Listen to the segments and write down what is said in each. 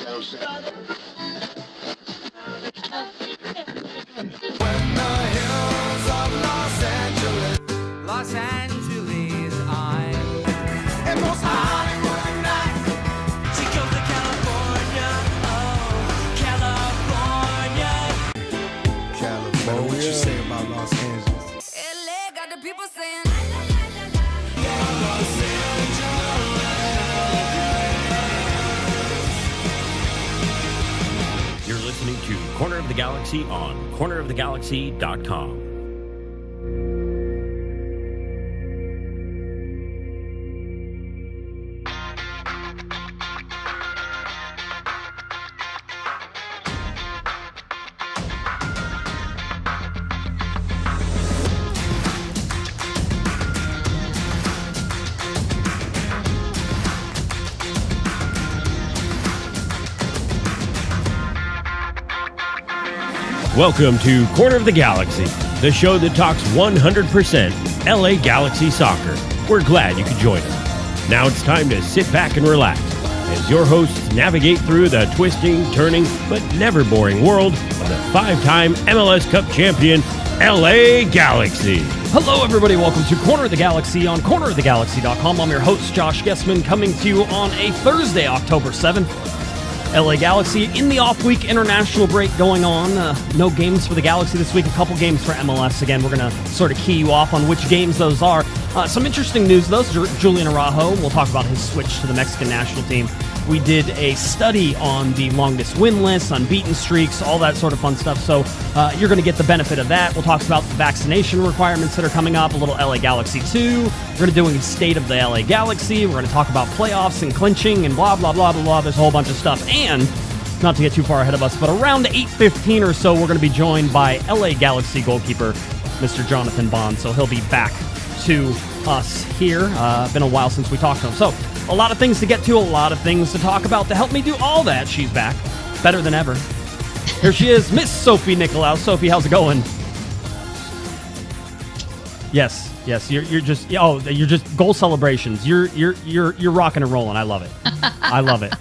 Los Angeles, I'm and most Hollywood nights. She goes to California, oh, California. What you say about Los Angeles? LA got the people saying, You're listening to Corner of the Galaxy on cornerofthegalaxy.com. Welcome to Corner of the Galaxy, the show that talks 100% LA Galaxy soccer. We're glad you could join us. Now it's time to sit back and relax as your hosts navigate through the twisting, turning, but never boring world of the five-time MLS Cup champion, LA Galaxy. Hello, everybody. Welcome to Corner of the Galaxy on cornerofthegalaxy.com. I'm your host, Josh Guesman, coming to you on a Thursday, October 7th. LA Galaxy in the off-week international break going on. No games for the Galaxy this week, a couple games for MLS. Again, we're going to sort of key you off on which games those are. Some interesting news, though. Julian Araujo, we'll talk about his switch to the Mexican national team. We did a study on the longest win list, unbeaten streaks, all that sort of fun stuff. So you're going to get the benefit of that. We'll talk about the vaccination requirements that are coming up, a little LA Galaxy 2. We're going to do a state of the LA Galaxy. We're going to talk about playoffs and clinching and blah, blah, blah, blah, blah. There's a whole bunch of stuff. And not to get too far ahead of us, but around 8:15 or so, we're going to be joined by LA Galaxy goalkeeper, Mr. Jonathan Bond. So he'll be back to us here. Been a while since we talked to him. So a lot of things to get to, a lot of things to talk about. To help me do all that, she's back, better than ever. Here she is, Miss Sophie Nicolaou. Sophie, how's it going? Yes, you're just goal celebrations. You're rocking and rolling. I love it.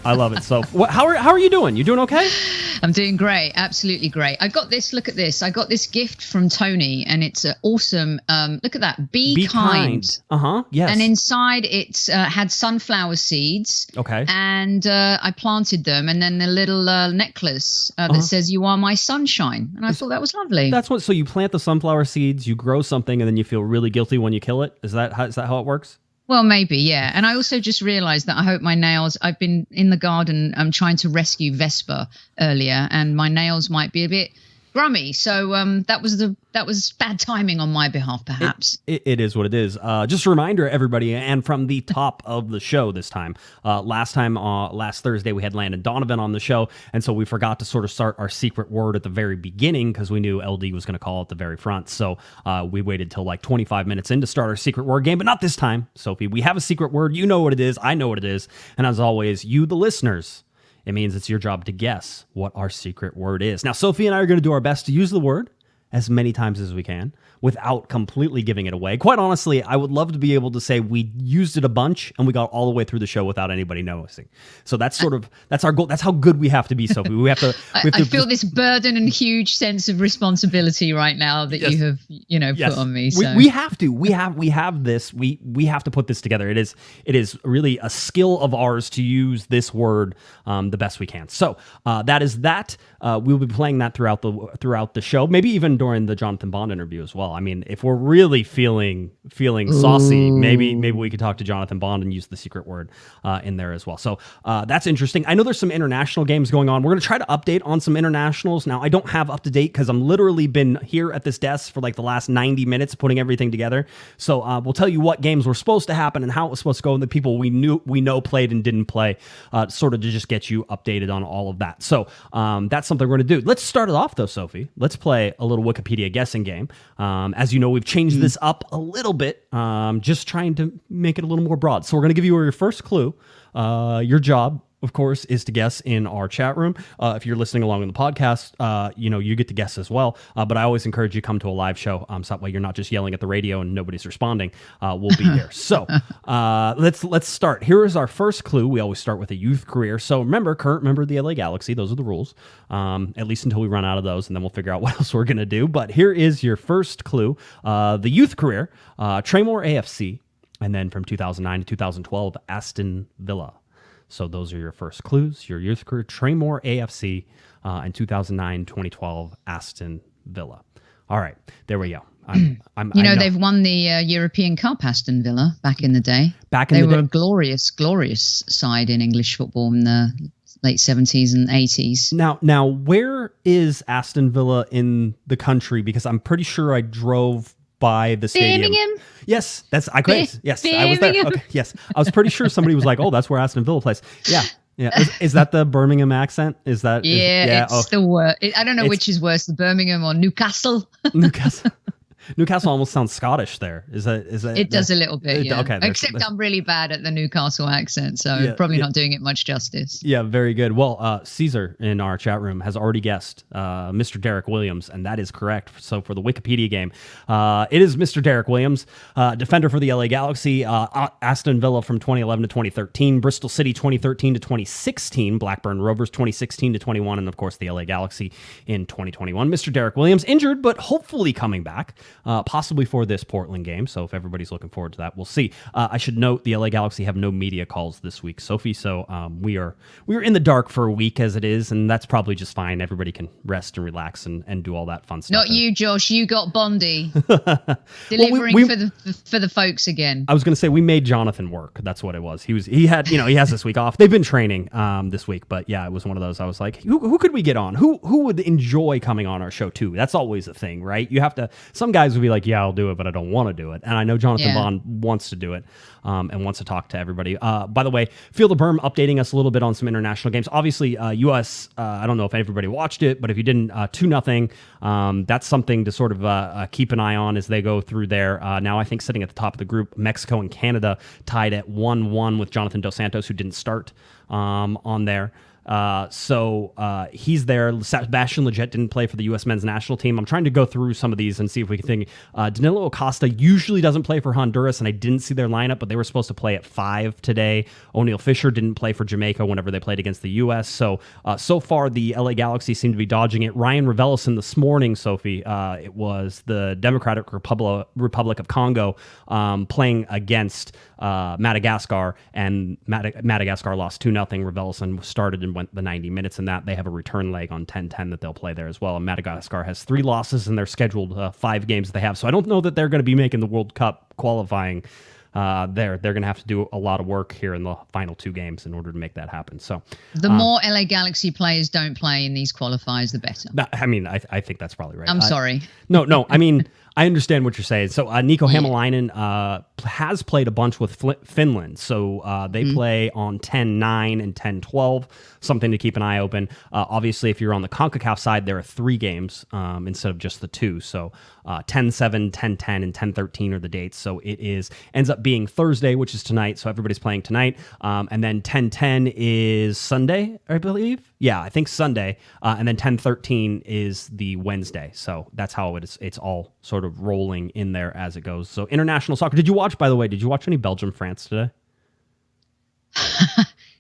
I love it. So, how are you doing? You doing okay? I'm doing great, absolutely great. I got this. Look at this. I got this gift from Tony, and it's awesome. Look at that. Be kind. Yes. And inside it's had sunflower seeds. Okay. And I planted them, and then the little necklace that says "You are my sunshine," and I thought that was lovely. That's what. So you plant the sunflower seeds, you grow something, and then you feel really guilty when you kill it. Is that how it works? Well, maybe, yeah. And I also just realized that I hope my nails, I've been in the garden trying to rescue Vespa earlier, and my nails might be a bit grummy. So that was bad timing on my behalf, perhaps. It is what it is. Just a reminder, everybody, and from the top of the show this time. Last Thursday, we had Landon Donovan on the show, and so we forgot to sort of start our secret word at the very beginning because we knew LD was going to call at the very front. So we waited till like 25 minutes in to start our secret word game, but not this time, Sophie. We have a secret word. You know what it is. I know what it is. And as always, you, the listeners, it means it's your job to guess what our secret word is. Now, Sophie and I are going to do our best to use the word as many times as we can without completely giving it away. Quite honestly, I would love to be able to say we used it a bunch and we got all the way through the show without anybody noticing. So that's our goal. That's how good we have to be, Sophie. We have to. I feel this burden and huge sense of responsibility right now that you have, put on me. So. We have to. We have this. We have to put this together. It is really a skill of ours to use this word the best we can. So that is that. We'll be playing that throughout the show, maybe even during the Jonathan Bond interview as well. I mean, if we're really feeling saucy, maybe we could talk to Jonathan Bond and use the secret word in there as well. So that's interesting. I know there's some international games going on. We're going to try to update on some internationals. Now, I don't have up to date because I'm literally been here at this desk for like the last 90 minutes putting everything together. So we'll tell you what games were supposed to happen and how it was supposed to go and the people we know played and didn't play, sort of to just get you updated on all of that. So that's something we're going to do. Let's start it off though, Sophie. Let's play a little Wikipedia guessing game. As you know, we've changed this up a little bit, just trying to make it a little more broad. So we're going to give you your first clue. Your job of course, is to guess in our chat room. If you're listening along in the podcast, you get to guess as well. But I always encourage you to come to a live show. So that way you're not just yelling at the radio and nobody's responding. We'll be there. So let's start. Here is our first clue. We always start with a youth career. So remember, current member of the LA Galaxy. Those are the rules, at least until we run out of those, and then we'll figure out what else we're going to do. But here is your first clue. The youth career, Tremor AFC, and then from 2009 to 2012, Aston Villa. So those are your first clues. Your youth career, Tremor AFC, and 2009-2012, Aston Villa. All right, there we go. They've won the European Cup, Aston Villa, back in the day. They were a glorious side in English football in the late 70s and 80s. Now, where is Aston Villa in the country? Because I'm pretty sure I drove by the stadium. Birmingham? Yes, I was there. Okay, yes, I was pretty sure somebody was like, "Oh, that's where Aston Villa plays." Yeah. Is that the Birmingham accent? It's the word. I don't know which is worse, the Birmingham or Newcastle. Newcastle almost sounds Scottish there. Is that? It does a little bit, yeah. Okay. Except I'm really bad at the Newcastle accent, so probably not doing it much justice. Yeah, very good. Well, Caesar in our chat room has already guessed Mr. Derek Williams, and that is correct. So for the Wikipedia game, it is Mr. Derek Williams, defender for the LA Galaxy, Aston Villa from 2011 to 2013, Bristol City 2013 to 2016, Blackburn Rovers 2016 to 21, and of course the LA Galaxy in 2021. Mr. Derek Williams injured, but hopefully coming back. Possibly for this Portland game. So if everybody's looking forward to that, we'll see. I should note the LA Galaxy have no media calls this week, Sophie. So we are in the dark for a week as it is, and that's probably just fine. Everybody can rest and relax and do all that fun stuff. Not you, Josh. You got Bondi delivering for the folks again. I was going to say we made Jonathan work. That's what it was. He has this week off. They've been training this week, but yeah, it was one of those. I was like, who could we get on? Who would enjoy coming on our show too? That's always a thing, right? You have to. Some guys would be like, yeah, I'll do it, but I don't want to do it. And I know Jonathan Bond wants to do it and wants to talk to everybody. By the way, Feel the Berm updating us a little bit on some international games. Obviously, U.S., I don't know if everybody watched it, but if you didn't, 2-0. That's something to sort of keep an eye on as they go through there. Now, I think sitting at the top of the group, Mexico and Canada tied at 1-1 with Jonathan Dos Santos, who didn't start on there. So he's there. Sebastian Lletget didn't play for the U.S. men's national team. I'm trying to go through some of these and see if we can think. Danilo Acosta usually doesn't play for Honduras, and I didn't see their lineup, but they were supposed to play at 5 today. O'Neal Fisher didn't play for Jamaica whenever they played against the U.S. So far, the LA Galaxy seem to be dodging it. Ryan Raveloson this morning, Sophie, it was the Democratic Republic of Congo playing against Madagascar, and Madagascar lost 2-0. Raveloson started and went the 90 minutes in that. They have a return leg on 10-10 that they'll play there as well. And Madagascar has 3 losses in their scheduled 5 games they have. So I don't know that they're going to be making the World Cup qualifying there. They're going to have to do a lot of work here in the final 2 games in order to make that happen. So the more LA Galaxy players don't play in these qualifiers, the better. I mean, I think that's probably right. I'm sorry. No. I mean, I understand what you're saying. So Nico Hamalainen has played a bunch with Finland. So they play on 10-9 and 10-12, something to keep an eye open. Obviously, if you're on the CONCACAF side, there are 3 games instead of just the 2. So 10-7, 10-10, and 10-13 are the dates. So it ends up being Thursday, which is tonight. So everybody's playing tonight. And then 10-10 is Sunday, I believe. Yeah, I think Sunday. And then 10-13 is the Wednesday. So that's how it's all sort of rolling in there as it goes. So international soccer. Did you watch any Belgium-France today?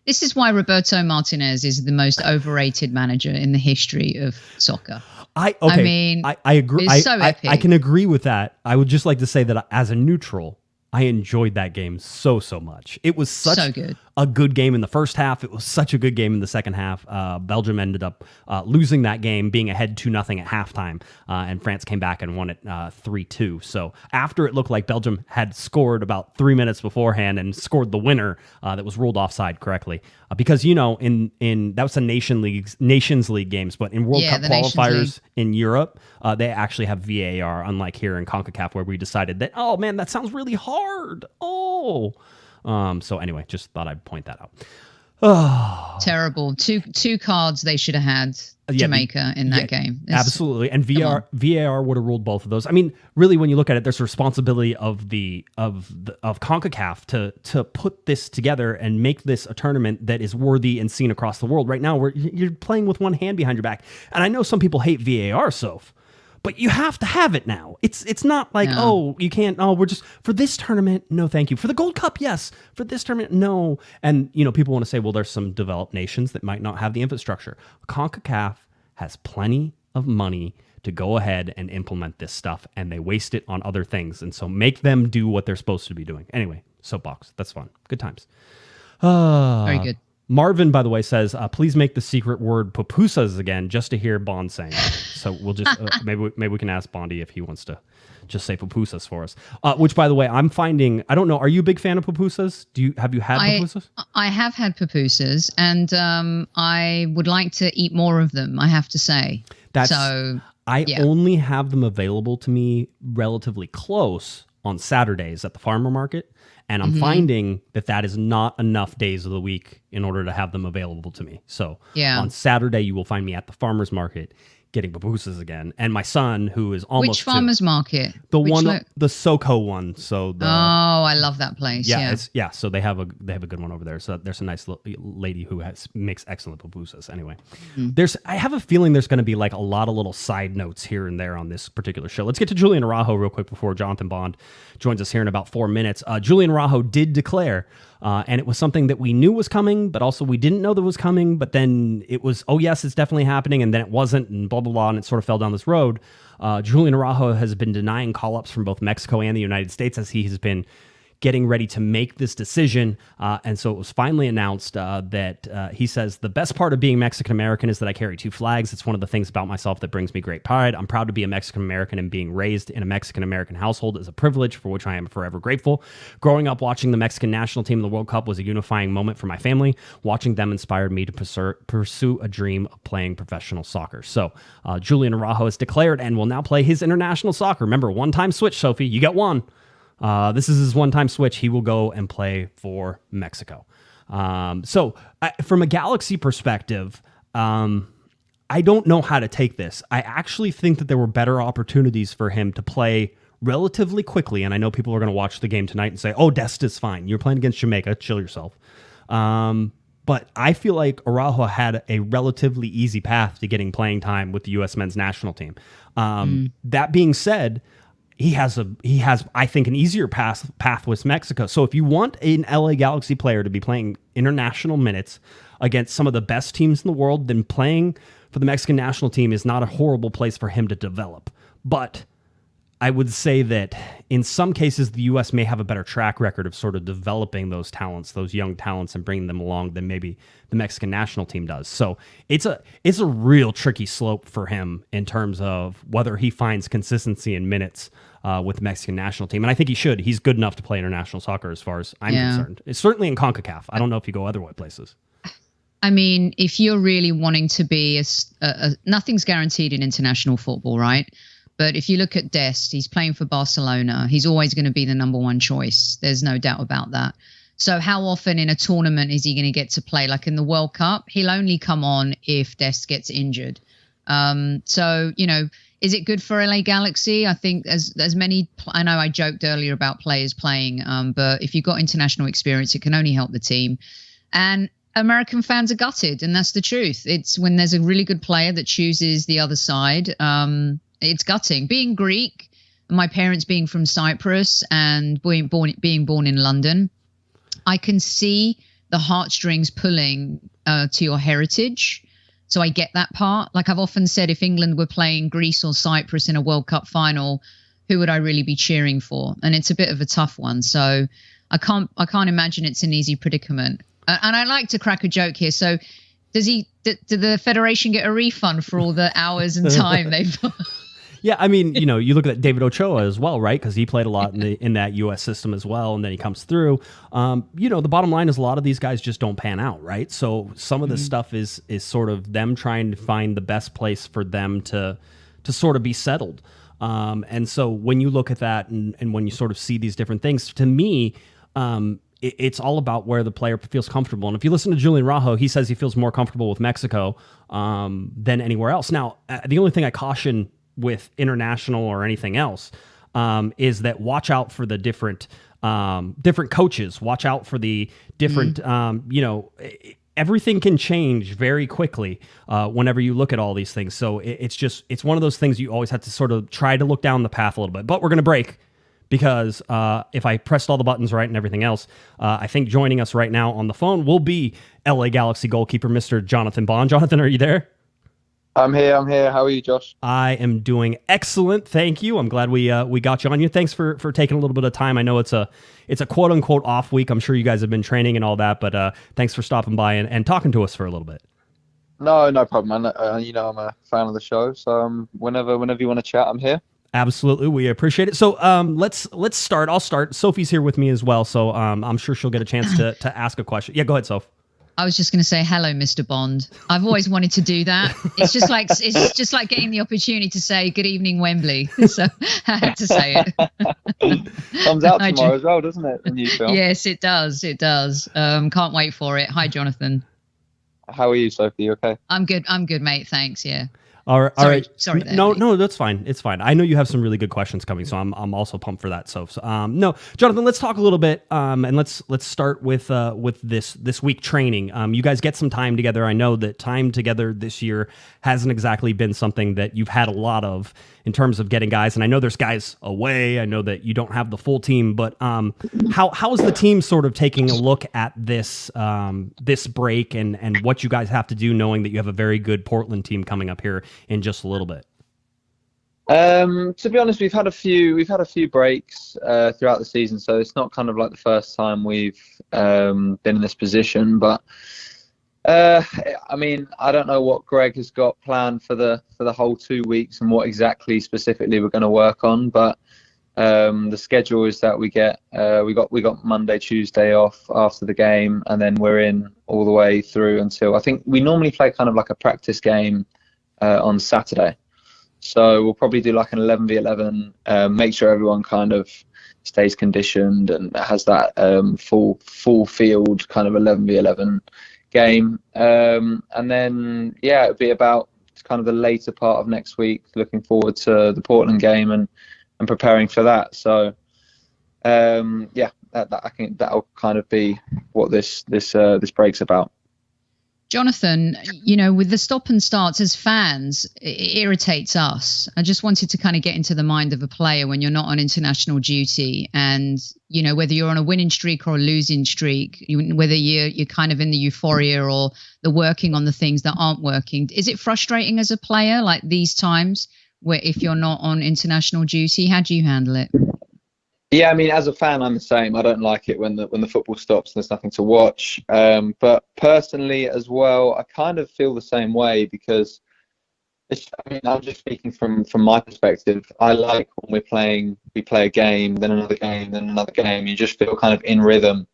This is why Roberto Martinez is the most overrated manager in the history of soccer. I agree. It's so epic. I can agree with that. I would just like to say that as a neutral, I enjoyed that game so much. It was such a good game in the first half. It was such a good game in the second half. Belgium ended up losing that game, being ahead 2-0 at halftime, and France came back and won it 3-2. So after it looked like Belgium had scored about 3 minutes beforehand and scored the winner that was ruled offside correctly, because in that was the Nations League games, but in World Cup qualifiers in Europe, they actually have VAR, unlike here in CONCACAF where we decided that, oh man, that sounds really hard. So anyway, just thought I'd point that out. Terrible. Two cards they should have had. Jamaica in that game. Absolutely. And VAR would have ruled both of those. I mean, really, when you look at it, there's a responsibility of CONCACAF to put this together and make this a tournament that is worthy and seen across the world. Right now, you're playing with one hand behind your back. And I know some people hate VAR, Soph, but you have to have it now. It's not like, you can't, we're just, for this tournament, no thank you. For the Gold Cup, yes. For this tournament, no. And, people want to say, well, there's some developed nations that might not have the infrastructure. CONCACAF has plenty of money to go ahead and implement this stuff, and they waste it on other things. And so make them do what they're supposed to be doing. Anyway, soapbox. That's fun. Good times. Very good. Marvin, by the way, says, please make the secret word pupusas again, just to hear Bond saying it. So we'll just, maybe we can ask Bondi if he wants to just say pupusas for us. Which, by the way, I'm finding, I don't know, are you a big fan of pupusas? Have you had pupusas? I have had pupusas, and I would like to eat more of them, I have to say. I only have them available to me relatively close on Saturdays at the farmer market. And I'm finding that is not enough days of the week in order to have them available to me. So on Saturday, you will find me at the farmer's market getting pupusas again. And my son, who is almost Which farmer's market? The SoCo one. So I love that place. Yeah. So they have a good one over there. So there's a nice lady who makes excellent pupusas. Anyway, I have a feeling there's going to be like a lot of little side notes here and there on this particular show. Let's get to Julian Araujo real quick before Jonathan Bond joins us here in about 4 minutes. Julian Araujo did declare, and it was something that we knew was coming, but also we didn't know that was coming. But then it was, oh yes, it's definitely happening, and then it wasn't, and blah blah blah, and it sort of fell down this road. Julian Araujo has been denying call-ups from both Mexico and the United States as he has been getting ready to make this decision. And so it was finally announced that he says, the best part of being Mexican-American is that I carry two flags. It's one of the things about myself that brings me great pride. I'm proud to be a Mexican-American, and being raised in a Mexican-American household is a privilege for which I am forever grateful. Growing up watching the Mexican national team in the World Cup was a unifying moment for my family. Watching them inspired me to pursue a dream of playing professional soccer. So Julian Araujo has declared and will now play his international soccer. Remember, one-time switch, Sophie. You get one. This is his one-time switch. He will go and play for Mexico. So from a Galaxy perspective, I don't know how to take this. I actually think that there were better opportunities for him to play relatively quickly. And I know people are going to watch the game tonight and say, oh, Dest is fine. You're playing against Jamaica. Chill yourself. But I feel like Araujo had a relatively easy path to getting playing time with the U.S. men's national team. That being said, he has, I think, an easier path with Mexico. So if you want an LA Galaxy player to be playing international minutes against some of the best teams in the world, then playing for the Mexican national team is not a horrible place for him to develop. But I would say that in some cases, the U.S. may have a better track record of sort of developing those talents, those young talents, and bringing them along than maybe the Mexican national team does. So it's a real tricky slope for him in terms of whether he finds consistency in minutes with the Mexican national team. And I think he should. He's good enough to play international soccer as far as I'm concerned. It's certainly in CONCACAF. I don't know if you go other places. I mean, if you're really wanting to be nothing's guaranteed in international football, right? But if you look at Dest, he's playing for Barcelona. He's always going to be the number one choice. There's no doubt about that. So how often in a tournament is he going to get to play? Like in the World Cup, he'll only come on if Dest gets injured. So, is it good for LA Galaxy? I think as many, I know I joked earlier about players playing, but if you've got international experience, it can only help the team. And American fans are gutted, and that's the truth. It's when there's a really good player that chooses the other side. It's gutting. Being Greek, my parents being from Cyprus and being born in London, I can see the heartstrings pulling to your heritage. So I get that part. Like I've often said, if England were playing Greece or Cyprus in a World Cup final, who would I really be cheering for? And it's a bit of a tough one. So I can't imagine it's an easy predicament. And I like to crack a joke here. So did the Federation get a refund for all the hours and time they've Yeah, I mean, you look at David Ochoa as well, right? Because he played a lot in that U.S. system as well, and then he comes through. The bottom line is a lot of these guys just don't pan out, right? So some of this stuff is sort of them trying to find the best place for them to sort of be settled. And so when you look at that and when you sort of see these different things, to me, it's all about where the player feels comfortable. And if you listen to Julian Araujo, he says he feels more comfortable with Mexico than anywhere else. Now, the only thing I caution with international or anything else is that watch out for the different coaches. Watch out for the different, everything can change very quickly whenever you look at all these things. So it's one of those things you always have to sort of try to look down the path a little bit. But we're going to break because if I pressed all the buttons right and everything else, I think joining us right now on the phone will be LA Galaxy goalkeeper, Mr. Jonathan Bond. Jonathan, are you there? I'm here. How are you, Josh? I am doing excellent, thank you. I'm glad we got you on. You thanks for taking a little bit of time. I know it's a quote unquote off week. I'm sure you guys have been training and all that, but thanks for stopping by and talking to us for a little bit. No problem. I'm a fan of the show, so whenever you want to chat, I'm here. Absolutely, we appreciate it. So let's start. I'll start. Sophie's here with me as well, so I'm sure she'll get a chance to ask a question. Yeah, go ahead, Soph. I was just going to say hello, Mr. Bond. I've always wanted to do that. It's just like getting the opportunity to say good evening, Wembley. So I had to say it. Comes out tomorrow as well, doesn't it? The new film. Yes, it does. It does. Can't wait for it. Hi, Jonathan. How are you, Sophie? You okay? I'm good, mate. Thanks. Yeah. All right. Sorry. There, no, that's fine. It's fine. I know you have some really good questions coming, so I'm also pumped for that. So, no, Jonathan, let's talk a little bit, and let's start with this week training. You guys get some time together. I know that time together this year hasn't exactly been something that you've had a lot of in terms of getting guys. And I know there's guys away. I know that you don't have the full team, but how is the team sort of taking a look at this break and what you guys have to do, knowing that you have a very good Portland team coming up here in just a little bit? To be honest, we've had a few breaks throughout the season, so it's not kind of like the first time we've been in this position. But I mean, I don't know what Greg has got planned for the whole 2 weeks and what exactly specifically we're going to work on. But the schedule is that we got Monday, Tuesday off after the game, and then we're in all the way through until I think we normally play kind of like a practice game on Saturday. So we'll probably do like an 11v11, make sure everyone kind of stays conditioned and has that full field kind of 11v11 game. And then, yeah, it'll be about kind of the later part of next week, looking forward to the Portland game and preparing for that. So, yeah, I think that'll kind of be what this break's about. Jonathan, with the stop and starts as fans, it irritates us. I just wanted to kind of get into the mind of a player when you're not on international duty, and whether you're on a winning streak or a losing streak, whether you're kind of in the euphoria or the working on the things that aren't working. Is it frustrating as a player, like these times where if you're not on international duty? How do you handle it? Yeah, I mean, as a fan, I'm the same. I don't like it when the football stops and there's nothing to watch. But personally, as well, I kind of feel the same way because I'm just speaking from my perspective. I like when we play a game, then another game, then another game. You just feel kind of in rhythm.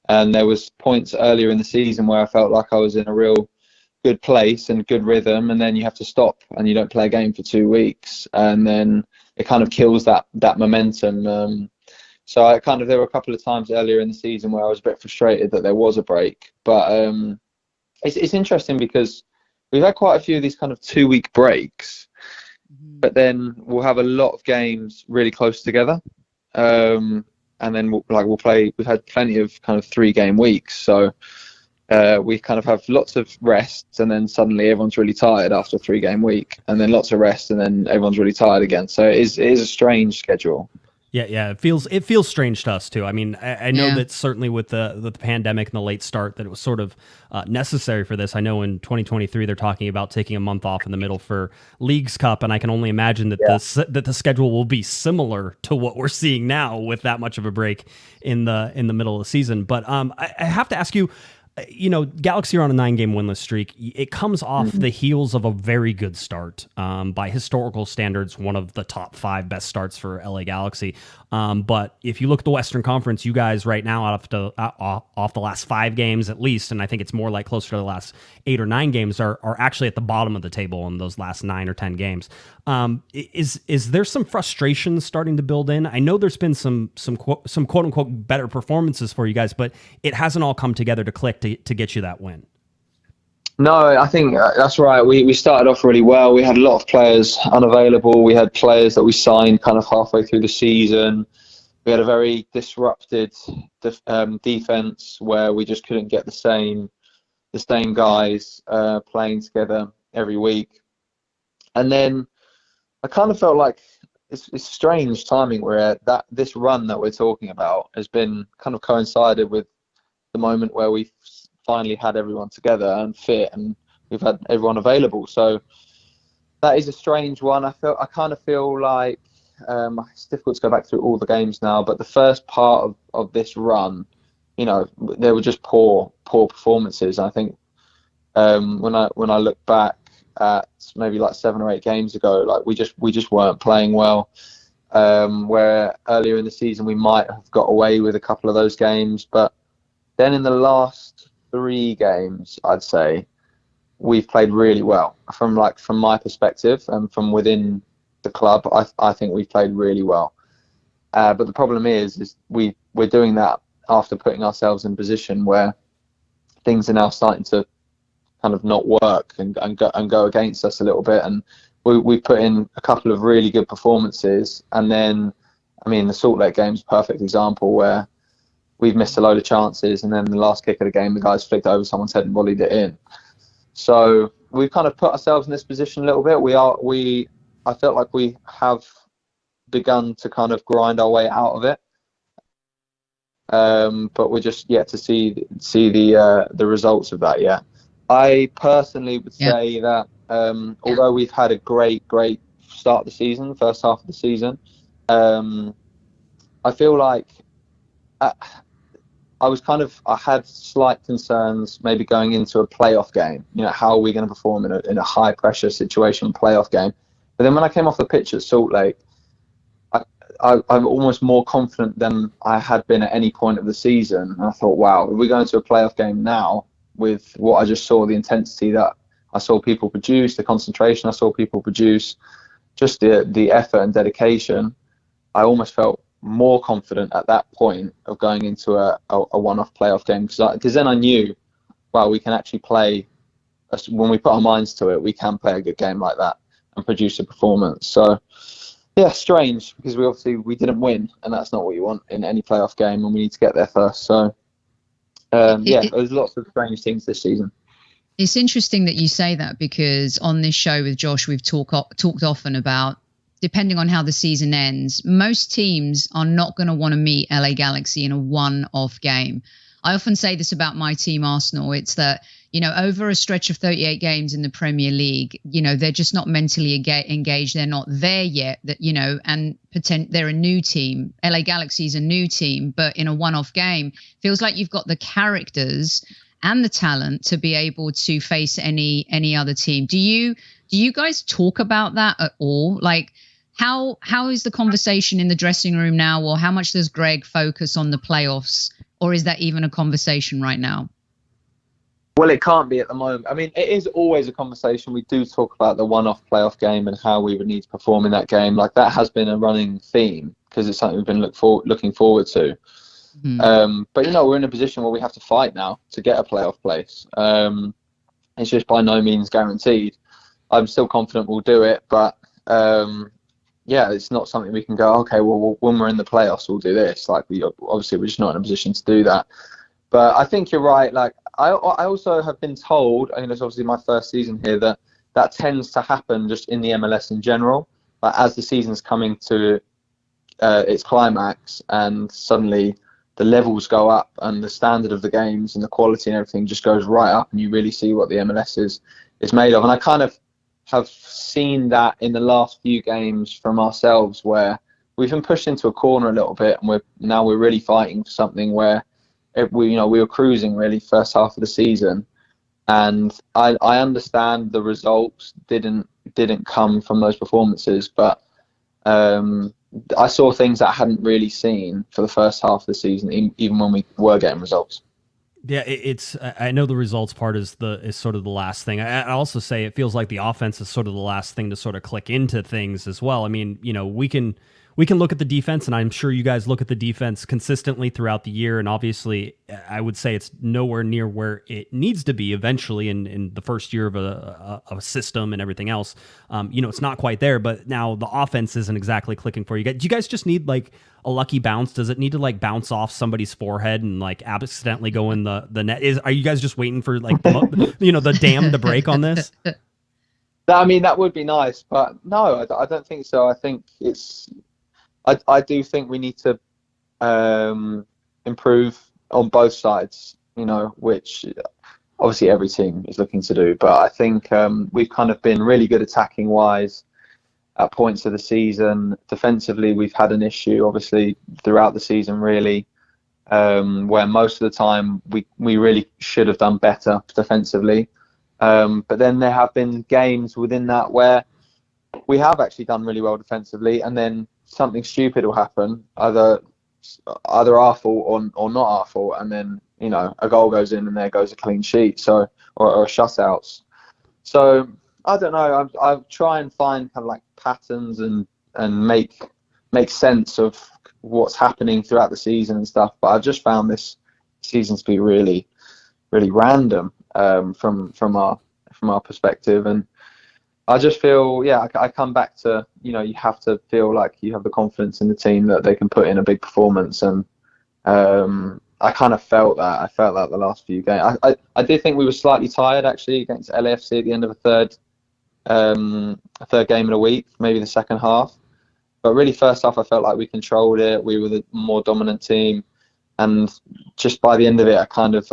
And there was points earlier in the season where I felt like I was in a real good place and good rhythm, and then you have to stop and you don't play a game for 2 weeks, and then it kind of kills that momentum. So there were a couple of times earlier in the season where I was a bit frustrated that there was a break. But it's interesting because we've had quite a few of these kind of 2 week breaks, but then we'll have a lot of games really close together. And then we'll play. We've had plenty of kind of 3 game weeks, so we kind of have lots of rests, and then suddenly everyone's really tired after a 3 game week, and then lots of rest, and then everyone's really tired again. So it is a strange schedule. Yeah, it feels strange to us too. I mean, I know that certainly with the pandemic and the late start that it was sort of necessary for this. I know in 2023 they're talking about taking a month off in the middle for Leagues Cup, and I can only imagine that the schedule will be similar to what we're seeing now with that much of a break in the middle of the season. But I have to ask you, Galaxy are on a 9-game winless streak. It comes off the heels of a very good start. By historical standards, one of the top 5 best starts for LA Galaxy. But if you look at the Western Conference, you guys right now off the last 5 games at least, and I think it's more like closer to the last 8 or 9 games, are actually at the bottom of the table in those last 9 or 10 games. Is there some frustration starting to build in? I know there's been some quote unquote better performances for you guys, but it hasn't all come together to click to get you that win. No, I think that's right. We started off really well. We had a lot of players unavailable. We had players that we signed kind of halfway through the season. We had a very disrupted defense where we just couldn't get the same guys playing together every week. And then I kind of felt like it's strange timing where this run that we're talking about has been kind of coincided with the moment where we finally had everyone together and fit, and we've had everyone available. So that is a strange one. I kind of feel like it's difficult to go back through all the games now, but the first part of this run, there were just poor performances. I think when I look back at maybe like 7 or 8 games ago, like we just weren't playing well. Where earlier in the season we might have got away with a couple of those games, but then in the last 3 games, I'd say we've played really well. From my perspective and from within the club, I think we've played really well. But the problem is we're doing that after putting ourselves in a position where things are now starting to kind of not work and go against us a little bit. And we put in a couple of really good performances, and then the Salt Lake game's a perfect example where we've missed a load of chances, and then the last kick of the game, the guys flicked over someone's head and volleyed it in. So we've kind of put ourselves in this position a little bit. I felt like we have begun to kind of grind our way out of it, but we're just yet to see the results of that yet. I personally would say that although we've had a great start of the season, first half of the season, I feel like I had slight concerns maybe going into a playoff game. How are we going to perform in a high pressure situation, playoff game? But then when I came off the pitch at Salt Lake, I'm almost more confident than I had been at any point of the season. And I thought, wow, if we go into a playoff game now with what I just saw, the intensity that I saw people produce, the concentration I saw people produce, just the effort and dedication, I almost felt more confident at that point of going into a one-off playoff game, because then I knew, well, we can actually play, when we put our minds to it, we can play a good game like that and produce a performance. So yeah, strange, because we didn't win, and that's not what you want in any playoff game, and we need to get there first. So there's lots of strange things this season. It's interesting that you say that, because on this show with Josh, we've talked often about, depending on how the season ends, most teams are not going to want to meet LA Galaxy in a one-off game. I often say this about my team, Arsenal. It's that, over a stretch of 38 games in the Premier League, they're just not mentally engaged. They're not there yet, and they're a new team. LA Galaxy is a new team, but in a one-off game, feels like you've got the characters and the talent to be able to face any other team. Do you guys talk about that at all? Like, how is the conversation in the dressing room now, or how much does Greg focus on the playoffs, or is that even a conversation right now? Well, it can't be at the moment. It is always a conversation. We do talk about the one-off playoff game and how we would need to perform in that game. Like, that has been a running theme, because it's something we've been looking forward to. But we're in a position where we have to fight now to get a playoff place. It's just by no means guaranteed. I'm still confident we'll do it, but it's not something we can go, okay, well, when we're in the playoffs, we'll do this. Like, we're just not in a position to do that. But I think you're right. Like, I also have been told, it's obviously my first season here, that tends to happen just in the MLS in general. Like, as the season's coming to its climax, and suddenly the levels go up and the standard of the games and the quality and everything just goes right up, and you really see what the MLS is made of. And I kind of have seen that in the last few games from ourselves, where we've been pushed into a corner a little bit, and we're really fighting for something where we were cruising really first half of the season, and I understand the results didn't come from those performances, but I saw things that I hadn't really seen for the first half of the season, even when we were getting results. Yeah, it's. I know the results part is sort of the last thing. I also say it feels like the offense is sort of the last thing to sort of click into things as well. I mean, we can look at the defense, and I'm sure you guys look at the defense consistently throughout the year. And obviously, I would say it's nowhere near where it needs to be eventually in the first year of a system and everything else. It's not quite there, but now the offense isn't exactly clicking for you guys. Do you guys just need like a lucky bounce? Does it need to like bounce off somebody's forehead and like accidentally go in the net? Are you guys just waiting for like the dam to break on this? I mean, that would be nice, but no, I don't think so. I think I do think we need to improve on both sides, which obviously every team is looking to do. But I think we've kind of been really good attacking wise at points of the season. Defensively, we've had an issue, obviously, throughout the season, really, where most of the time we really should have done better defensively. But then there have been games within that where we have actually done really well defensively, and then something stupid will happen, either our fault or not our fault, and then a goal goes in and there goes a clean sheet, so or a shutouts. So I don't know. I try and find kind of like patterns and make sense of what's happening throughout the season and stuff. But I've just found this season to be really, really random from our perspective, and I just feel, I come back to, you have to feel like you have the confidence in the team that they can put in a big performance. And I kind of felt that. I felt that the last few games. I did think we were slightly tired, actually, against LAFC at the end of a third game in a week, maybe the second half. But really, first half, I felt like we controlled it. We were the more dominant team. And just by the end of it, I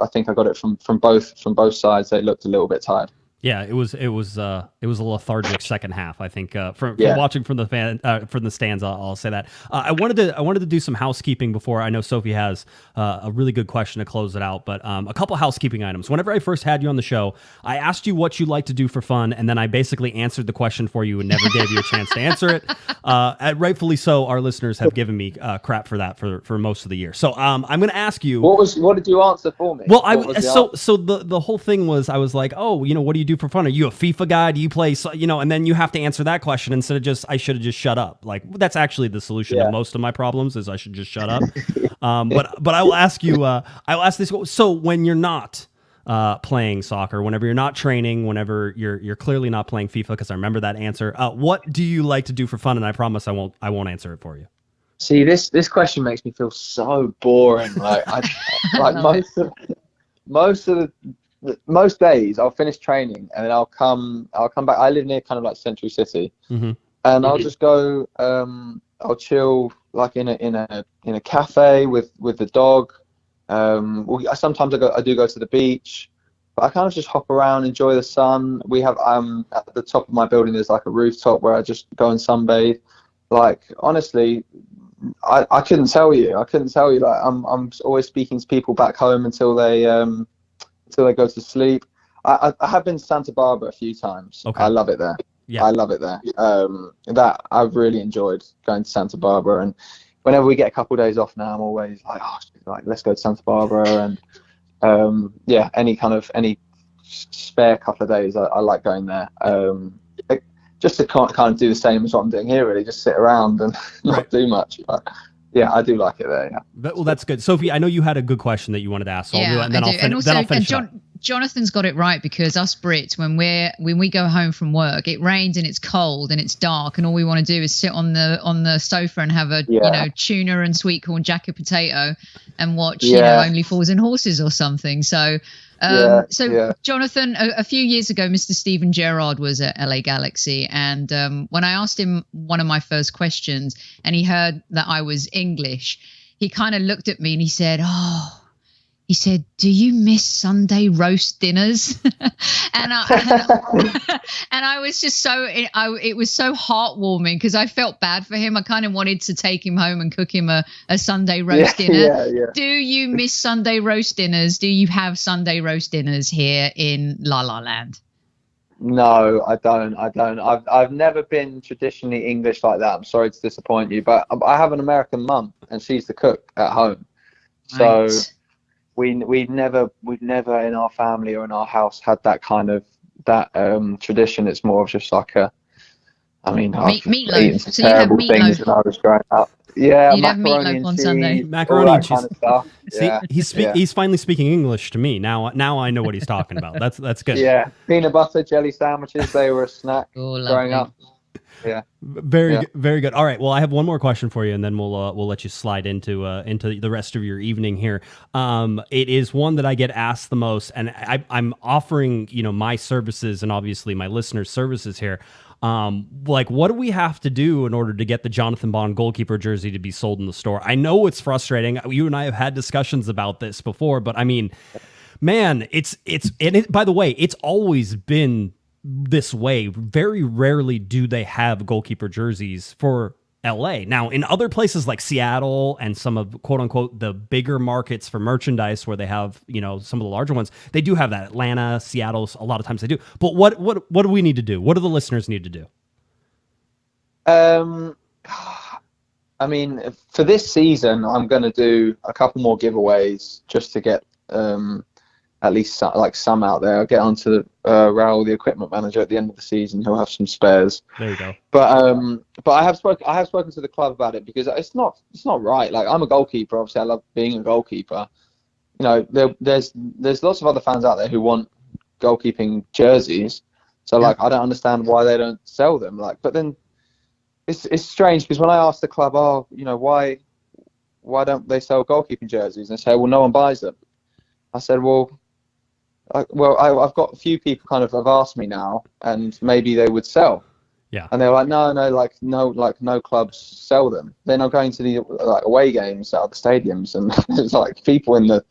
think I got it from both sides. They looked a little bit tired. Yeah, it was a lethargic second half. I think from watching from the stands, I'll say that. I wanted to do some housekeeping before. I know Sophie has a really good question to close it out, but a couple housekeeping items. Whenever I first had you on the show, I asked you what you like to do for fun, and then I basically answered the question for you and never gave you a chance to answer it. Rightfully so, our listeners have given me crap for that for most of the year. So I'm going to ask you, what did you answer for me? Well, so the whole thing was, I was like, what do you do for fun? Are you a FIFA guy? Do you play, and then you have to answer that question instead of just, I should have just shut up. Like, that's actually the solution to most of my problems, is I should just shut up. But I will ask you, this. So when you're not playing soccer, whenever you're not training, whenever you're clearly not playing FIFA, because I remember that answer, what do you like to do for fun? And I promise I won't answer it for you. See, this question makes me feel so boring. Like, most days I'll finish training and then I'll come back. I live near kind of like Central City, and I'll just go. I'll chill like in a cafe with the dog. Sometimes I do go to the beach, but I kind of just hop around, enjoy the sun. We have at the top of my building there's like a rooftop where I just go and sunbathe. Like, honestly, I couldn't tell you. Like, I'm always speaking to people back home until they go to sleep. I have been to Santa Barbara a few times. Okay. I love it there. Yeah, I love it there. That I've really enjoyed going to Santa Barbara, and whenever we get a couple of days off now, I'm always like, let's go to Santa Barbara, and any spare couple of days, I like going there. Just to kind of do the same as what I'm doing here, really, just sit around and not do much. But yeah, I do like it there. Yeah. Well, that's good. Sophie, I know you had a good question that you wanted to ask. So I'll do it, and then I'll finish up. Jonathan's got it right, because us Brits, when we go home from work, it rains and it's cold and it's dark, and all we want to do is sit on the sofa and have a tuna and sweet corn jacket potato and watch Only Fools and Horses or something. So Jonathan, a few years ago, Mr. Steven Gerrard was at LA Galaxy, and when I asked him one of my first questions and he heard that I was English, he kind of looked at me and he said, he said, "Do you miss Sunday roast dinners?" and I was just it was so heartwarming because I felt bad for him. I kind of wanted to take him home and cook him a Sunday roast dinner. Yeah. Do you miss Sunday roast dinners? Do you have Sunday roast dinners here in La La Land? No, I don't. I've never been traditionally English like that. I'm sorry to disappoint you, but I have an American mum, and she's the cook at home. So Right. we've never in our family or in our house had that kind of tradition. It's more of just like I've meatloaf. eaten some So you have terrible things meatloaf. when I was growing up. Yeah, You'd have macaroni meatloaf and on cheese, Sunday. Macaroni all and that kind cheese. of stuff. See, Yeah, he's finally speaking English to me now. Now I know what he's talking about. That's good. yeah. Peanut butter jelly sandwiches. They were a snack Oh, growing lovely. up. Yeah. Very good. All right. Well, I have one more question for you, and then we'll let you slide into the rest of your evening here. It is one that I get asked the most, and I'm offering my services and obviously my listeners' services here. Like, what do we have to do in order to get the Jonathan Bond goalkeeper jersey to be sold in the store? I know it's frustrating. You and I have had discussions about this before, but I mean, man, by the way, it's always been this way. Very rarely do they have goalkeeper jerseys for LA. Now, in other places like Seattle and some of quote unquote the bigger markets for merchandise where they have, some of the larger ones, they do have that. Atlanta, Seattle, a lot of times they do. But what do we need to do? What do the listeners need to do? I mean, for this season, I'm going to do a couple more giveaways just to get at least some out there. I'll get onto Raul, the equipment manager, at the end of the season. He'll have some spares. There you go. But I have spoken to the club about it because it's not right. Like, I'm a goalkeeper. Obviously, I love being a goalkeeper. There's lots of other fans out there who want goalkeeping jerseys. So I don't understand why they don't sell them. But then it's strange because when I ask the club, why don't they sell goalkeeping jerseys? And they say, well, no one buys them. I said, I've got a few people kind of have asked me now, and maybe they would sell. Yeah. And they were like, no clubs sell them. Then I'm going to the away games at the stadiums, and there's people in the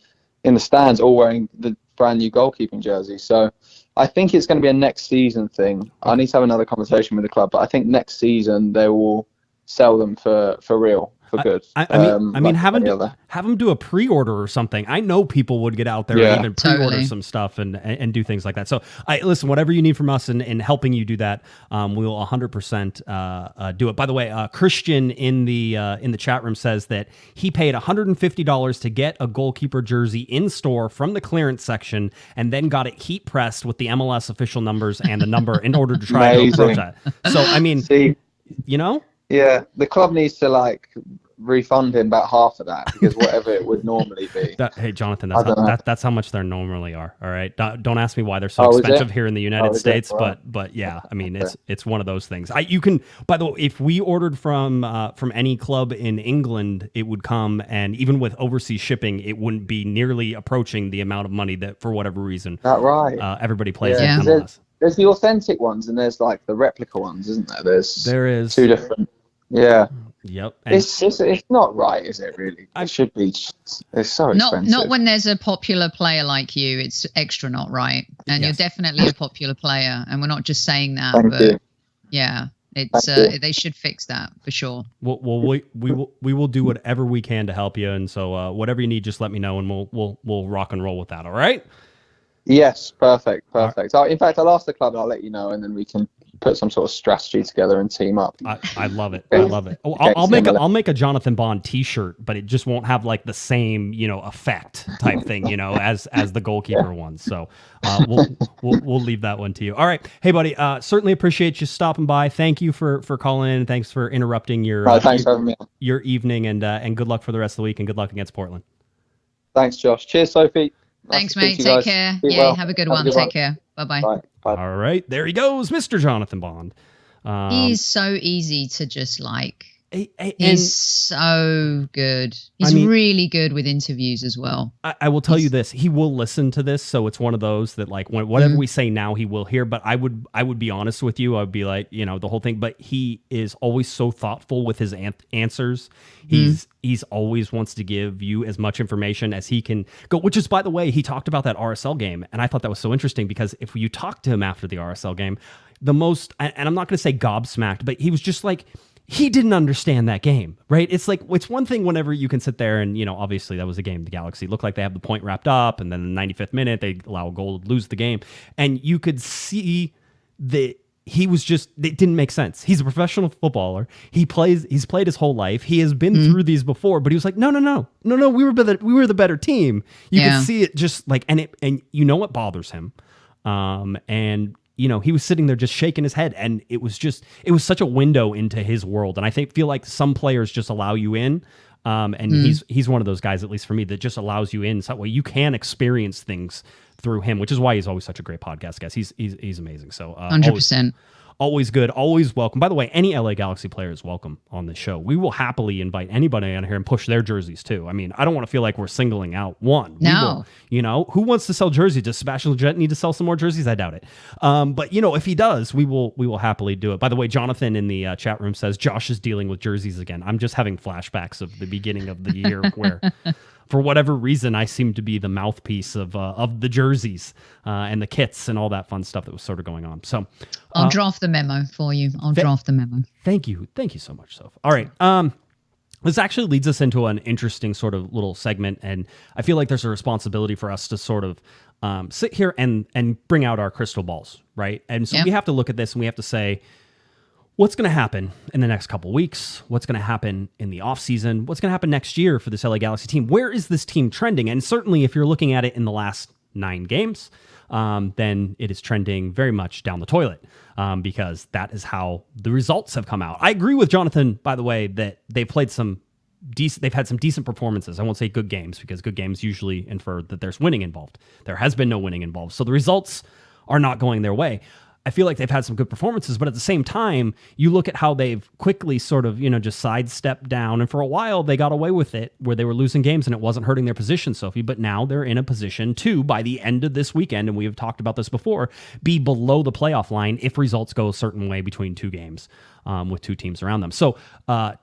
stands all wearing the brand new goalkeeping jersey. So I think it's going to be a next season thing. I need to have another conversation with the club, but I think next season they will sell them for real. For good. I mean, have them do a pre-order or something. I know people would get out there and even pre-order Totally. some stuff and do things like that. So, listen, whatever you need from us in helping you do that, we will 100% do it. By the way, Christian in the chat room says that he paid $150 to get a goalkeeper jersey in store from the clearance section, and then got it heat pressed with the MLS official numbers and the number in order to try to approach that. So, I mean, Yeah, the club needs to refund him about half of that, because whatever it would normally be. Hey, Jonathan, that's how much they normally are. All right, don't ask me why they're so Oh, expensive here in the United States, Right. but yeah, I mean Okay. it's one of those things. You can, by the way, if we ordered from any club in England, it would come, and even with overseas shipping, it wouldn't be nearly approaching the amount of money that for whatever reason That right. Everybody plays Yeah. in MLS. There's the authentic ones, and there's the replica ones, isn't there? There is two different. Yeah. Yep. And It's not right, is it? Really? It should be. It's so expensive. Not when there's a popular player like you. It's extra not right, and you're definitely a popular player. And we're not just saying that, Thank but you. yeah, it's Thank you. they should fix that for sure. we will do whatever we can to help you, and so whatever you need, just let me know, and we'll rock and roll with that. All right. Yes, perfect. In fact, I'll ask the club, and I'll let you know, and then we can put some sort of strategy together and team up. I love it. I love it. Oh, I'll make a Jonathan Bond T-shirt, but it just won't have the same effect type thing as the goalkeeper one. So we'll leave that one to you. All right, hey buddy, certainly appreciate you stopping by. Thank you for calling in. Thanks for interrupting your Thanks for having me on. your evening, and good luck for the rest of the week, and good luck against Portland. Thanks, Josh. Cheers, Sophie. Thanks, Nice to mate. speak to you Take guys. care. Be Yeah, well. have a good one. Take care. Bye-bye. Bye. Bye. All right, there he goes, Mr. Jonathan Bond. He is so easy to just He's so good. He's really good with interviews as well. I will tell you this. He will listen to this. So it's one of those that like whatever we say now, he will hear. But I would be honest with you. I would be like, the whole thing. But he is always so thoughtful with his answers. He's always wants to give you as much information as he can go, which is, by the way, he talked about that RSL game. And I thought that was so interesting because if you talk to him after the RSL game, and I'm not going to say gobsmacked, but he was just like, he didn't understand that game, right? It's like, it's one thing whenever you can sit there and, obviously that was a game, the Galaxy looked like they have the point wrapped up, and then in the 95th minute, they allow a goal to lose the game. And you could see that he was just, it didn't make sense. He's a professional footballer. He's played his whole life. He has been through these before, but he was like, no, we were the better team. You could see it just like, and what bothers him. He was sitting there just shaking his head, and it was such a window into his world. And I feel like some players just allow you in. He's one of those guys, at least for me, that just allows you in. So that way you can experience things through him, which is why he's always such a great podcast guest. He's amazing. So 100%. Always good, always welcome. By the way, any LA Galaxy player is welcome on this show. We will happily invite anybody on here and push their jerseys too. I mean, I don't want to feel like we're singling out one. No. Who wants to sell jerseys? Does Sebastian Lletget need to sell some more jerseys? I doubt it. But if he does, we will happily do it. By the way, Jonathan in the chat room says Josh is dealing with jerseys again. I'm just having flashbacks of the beginning of the year where, for whatever reason, I seem to be the mouthpiece of the jerseys and the kits and all that fun stuff that was sort of going on. So I'll draft the memo for you. Draft the memo. Thank you so much, Soph. All right. This actually leads us into an interesting sort of little segment, and I feel like there's a responsibility for us to sort of sit here and bring out our crystal balls, right? And so we have to look at this and we have to say, what's going to happen in the next couple weeks? What's going to happen in the offseason? What's going to happen next year for this LA Galaxy team? Where is this team trending? And certainly if you're looking at it in the last 9 games, then it is trending very much down the toilet because that is how the results have come out. I agree with Jonathan, by the way, that they've had some decent performances. I won't say good games because good games usually infer that there's winning involved. There has been no winning involved. So the results are not going their way. I feel like they've had some good performances, but at the same time, you look at how they've quickly sort of, just sidestepped down. And for a while, they got away with it where they were losing games and it wasn't hurting their position, Sophie. But now they're in a position to, by the end of this weekend, and we have talked about this before, be below the playoff line if results go a certain way between 2 games with 2 teams around them. So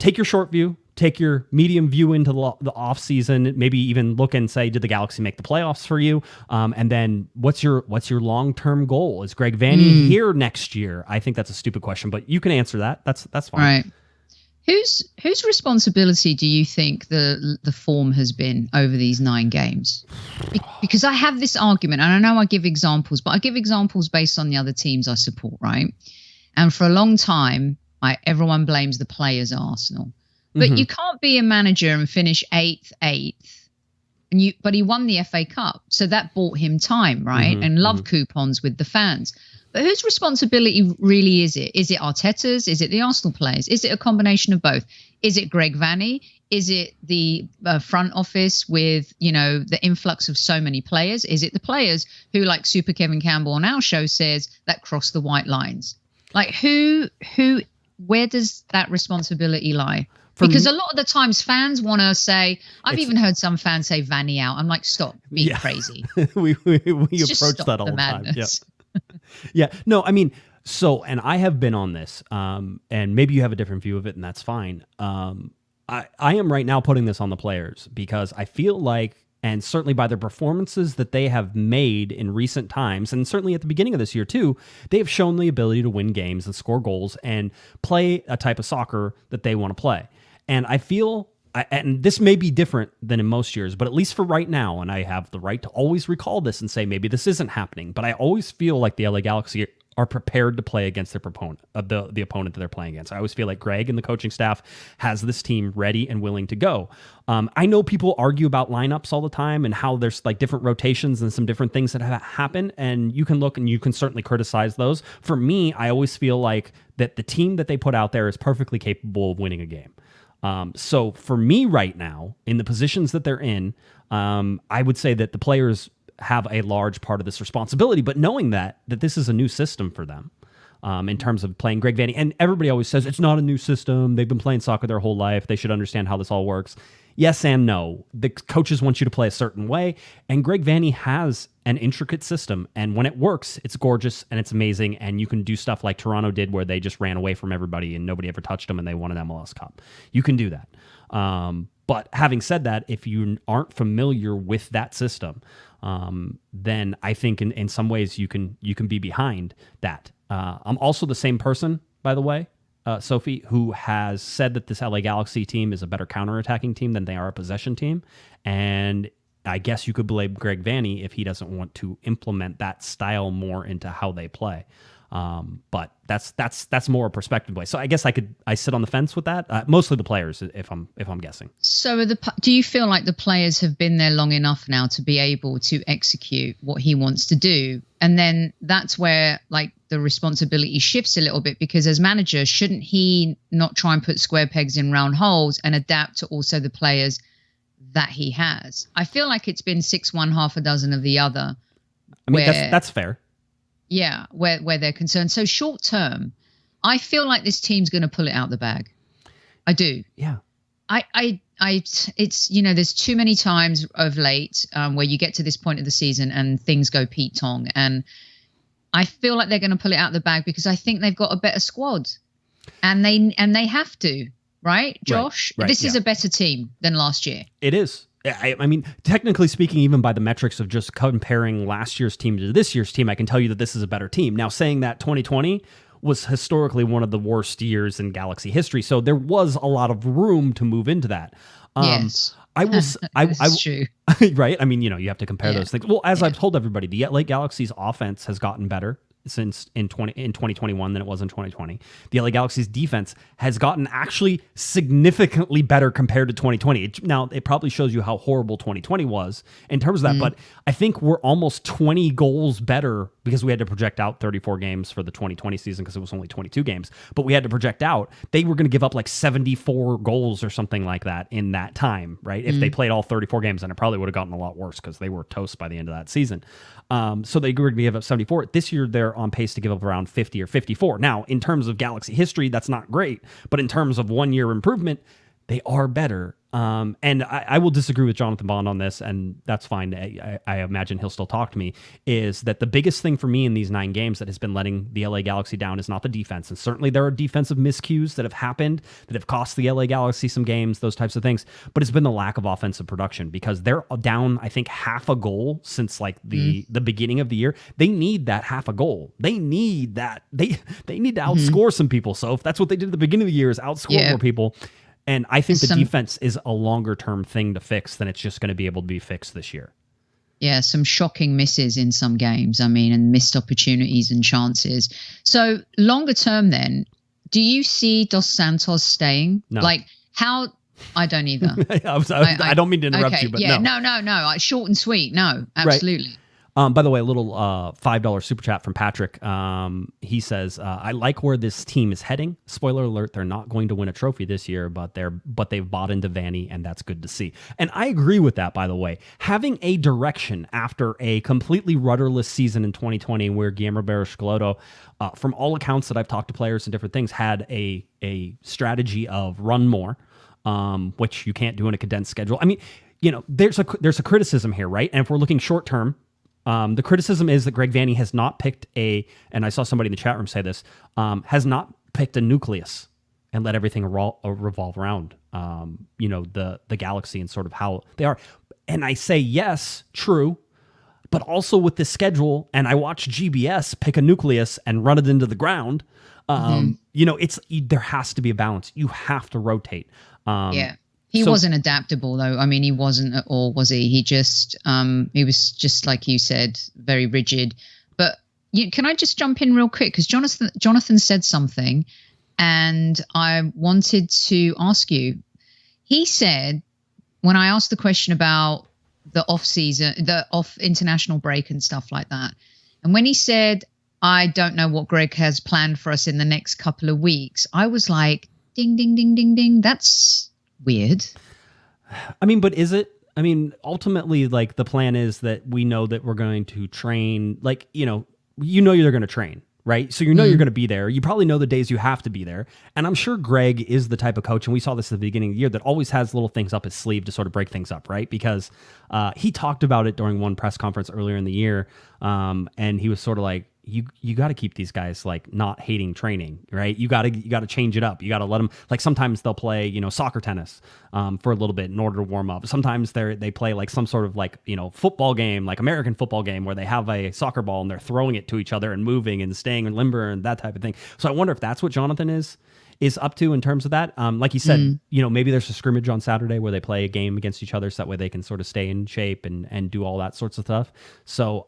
take your short view. Take your medium view into the offseason, maybe even look and say, did the Galaxy make the playoffs for you? And then what's your long-term goal? Is Greg Vanney here next year? I think that's a stupid question, but you can answer that. That's fine. Right. Whose responsibility do you think the form has been over these 9 games? Because I have this argument, and I know I give examples, but I give examples based on the other teams I support, right? And for a long time, everyone blames the players at Arsenal. But you can't be a manager and finish 8th, but he won the FA Cup, so that bought him time, right? And love coupons with the fans. But whose responsibility really is it? Is it Arteta's? Is it the Arsenal players? Is it a combination of both? Is it Greg Vanney? Is it the front office with the influx of so many players? Is it the players who, like Super Kevin Campbell on our show says, that cross the white lines? Like where does that responsibility lie? Because a lot of the times fans want to say, I've even heard some fans say Vanney out. I'm like, stop being crazy. we approach that all the time. Yeah. No, I mean, and I have been on this, and maybe you have a different view of it, and that's fine. I am right now putting this on the players because I feel like, and certainly by their performances that they have made in recent times, and certainly at the beginning of this year too, they have shown the ability to win games and score goals and play a type of soccer that they want to play. And I feel, and this may be different than in most years, but at least for right now, and I have the right to always recall this and say maybe this isn't happening, but I always feel like the LA Galaxy are prepared to play against their opponent, the opponent that they're playing against. I always feel like Greg and the coaching staff has this team ready and willing to go. I know people argue about lineups all the time and how there's like different rotations and some different things that happen, and you can look and you can certainly criticize those. For me, I always feel like that the team that they put out there is perfectly capable of winning a game. So for me right now, in the positions that they're in, I would say that the players have a large part of this responsibility, but knowing that this is a new system for them, in terms of playing Greg Vanney. And everybody always says it's not a new system. They've been playing soccer their whole life. They should understand how this all works. Yes and no. The coaches want you to play a certain way, and Greg Vanney has an intricate system, and when it works, it's gorgeous and it's amazing, and you can do stuff like Toronto did where they just ran away from everybody and nobody ever touched them and they won an MLS Cup. You can do that. But having said that, if you aren't familiar with that system, then I think in some ways you can be behind that. I'm also the same person, by the way, Sophie, who has said that this LA Galaxy team is a better counterattacking team than they are a possession team. And I guess you could blame Greg Vanney if he doesn't want to implement that style more into how they play. But that's more a perspective way. So I guess I sit on the fence with that. Mostly the players, if I'm guessing. So do you feel like the players have been there long enough now to be able to execute what he wants to do? And then that's where like the responsibility shifts a little bit, because as manager, shouldn't he not try and put square pegs in round holes and adapt to also the players that he has? I feel like it's been 6 one, half a dozen of the other. I mean, that's fair. Yeah, where they're concerned. So short term, I feel like this team's going to pull it out the bag. I do. Yeah. It's, there's too many times of late where you get to this point of the season and things go Pete Tong. And I feel like they're going to pull it out the bag because I think they've got a better squad, and they have to, right, Josh? Right, this is a better team than last year. It is. I mean, technically speaking, even by the metrics of just comparing last year's team to this year's team, I can tell you that this is a better team. Now, saying that 2020 was historically one of the worst years in Galaxy history, so there was a lot of room to move into that. Yes. That's true. Right? I mean, you have to compare Yeah. those things. Well, as I've told everybody, the LA Galaxy's offense has gotten better since in 2021 than it was in 2020. The LA Galaxy's defense has gotten actually significantly better compared to 2020. Now, it probably shows you how horrible 2020 was in terms of that, but I think we're almost 20 goals better because we had to project out 34 games for the 2020 season because it was only 22 games, but we had to project out. They were going to give up like 74 goals or something like that in that time, right? If they played all 34 games, then it probably would have gotten a lot worse because they were toast by the end of that season. So they were going to give up 74. This year, they're on pace to give up around 50 or 54. Now, in terms of Galaxy history, that's not great. But in terms of 1 year improvement, they are better. And I will disagree with Jonathan Bond on this, and that's fine. I imagine he'll still talk to me, is that the biggest thing for me in these 9 games that has been letting the LA Galaxy down is not the defense. And certainly there are defensive miscues that have happened that have cost the LA Galaxy some games, those types of things. But it's been the lack of offensive production because they're down, I think, half a goal since like the beginning of the year. They need that half a goal. They need that. They need to outscore some people. So if that's what they did at the beginning of the year is outscore more people. And I think the defense is a longer-term thing to fix than it's just going to be able to be fixed this year. Yeah, some shocking misses in some games, I mean, and missed opportunities and chances. So longer term then, do you see Dos Santos staying? No. Like how... I don't either. I don't mean to interrupt you, but yeah, no. No. Short and sweet. No, absolutely. Right. By the way, a little $5 super chat from Patrick. He says, "I like where this team is heading. Spoiler alert: they're not going to win a trophy this year, but they've bought into Vanney, and that's good to see." And I agree with that. By the way, having a direction after a completely rudderless season in 2020, where Guillermo Barros-Schelotto, from all accounts that I've talked to players and different things, had a strategy of run more, which you can't do in a condensed schedule. I mean, there's a criticism here, right? And if we're looking short term. The criticism is that Greg Vanney has not picked and I saw somebody in the chat room say this, has not picked a nucleus and let everything revolve around, the Galaxy and sort of how they are. And I say, yes, true, but also with this schedule, and I watch GBS pick a nucleus and run it into the ground, there has to be a balance. You have to rotate. He wasn't adaptable, though. I mean, he wasn't at all, was he? He was just like you said, very rigid. But can I just jump in real quick? Because Jonathan said something, and I wanted to ask you. He said, when I asked the question about the off-season, the off international break and stuff like that, and when he said, I don't know what Greg has planned for us in the next couple of weeks, I was like, ding, ding, ding, ding, ding. That's weird. I mean, but is it? I mean, ultimately, like the plan is that we know that we're going to train, like, you're going to train, right? So you know you're going to be there. You probably know the days you have to be there. And I'm sure Greg is the type of coach, and we saw this at the beginning of the year, that always has little things up his sleeve to sort of break things up, right? Because he talked about it during one press conference earlier in the year, and he was sort of like, you got to keep these guys like not hating training, right? You got to change it up. You got to let them, like, sometimes they'll play, soccer tennis for a little bit in order to warm up. Sometimes they play like some sort of like, football game, like American football game, where they have a soccer ball and they're throwing it to each other and moving and staying limber and that type of thing. So I wonder if that's what Jonathan is up to in terms of that. Like you said, maybe there's a scrimmage on Saturday where they play a game against each other, so that way they can sort of stay in shape and do all that sorts of stuff. So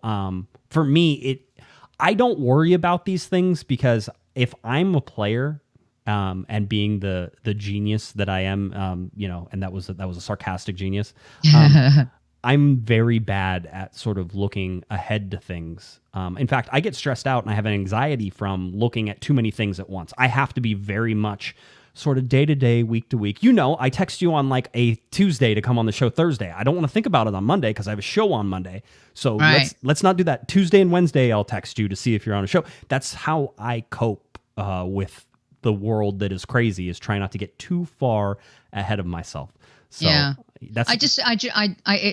for me, I don't worry about these things, because if I'm a player, and being the genius that I am, and that was a sarcastic genius, I'm very bad at sort of looking ahead to things. In fact, I get stressed out and I have an anxiety from looking at too many things at once. I have to be very much sort of day to day, week to week. I text you on like a Tuesday to come on the show Thursday. I don't want to think about it on Monday because I have a show on Monday. So let's not do that. Tuesday and Wednesday, I'll text you to see if you're on a show. That's how I cope with the world that is crazy, is try not to get too far ahead of myself. So that's it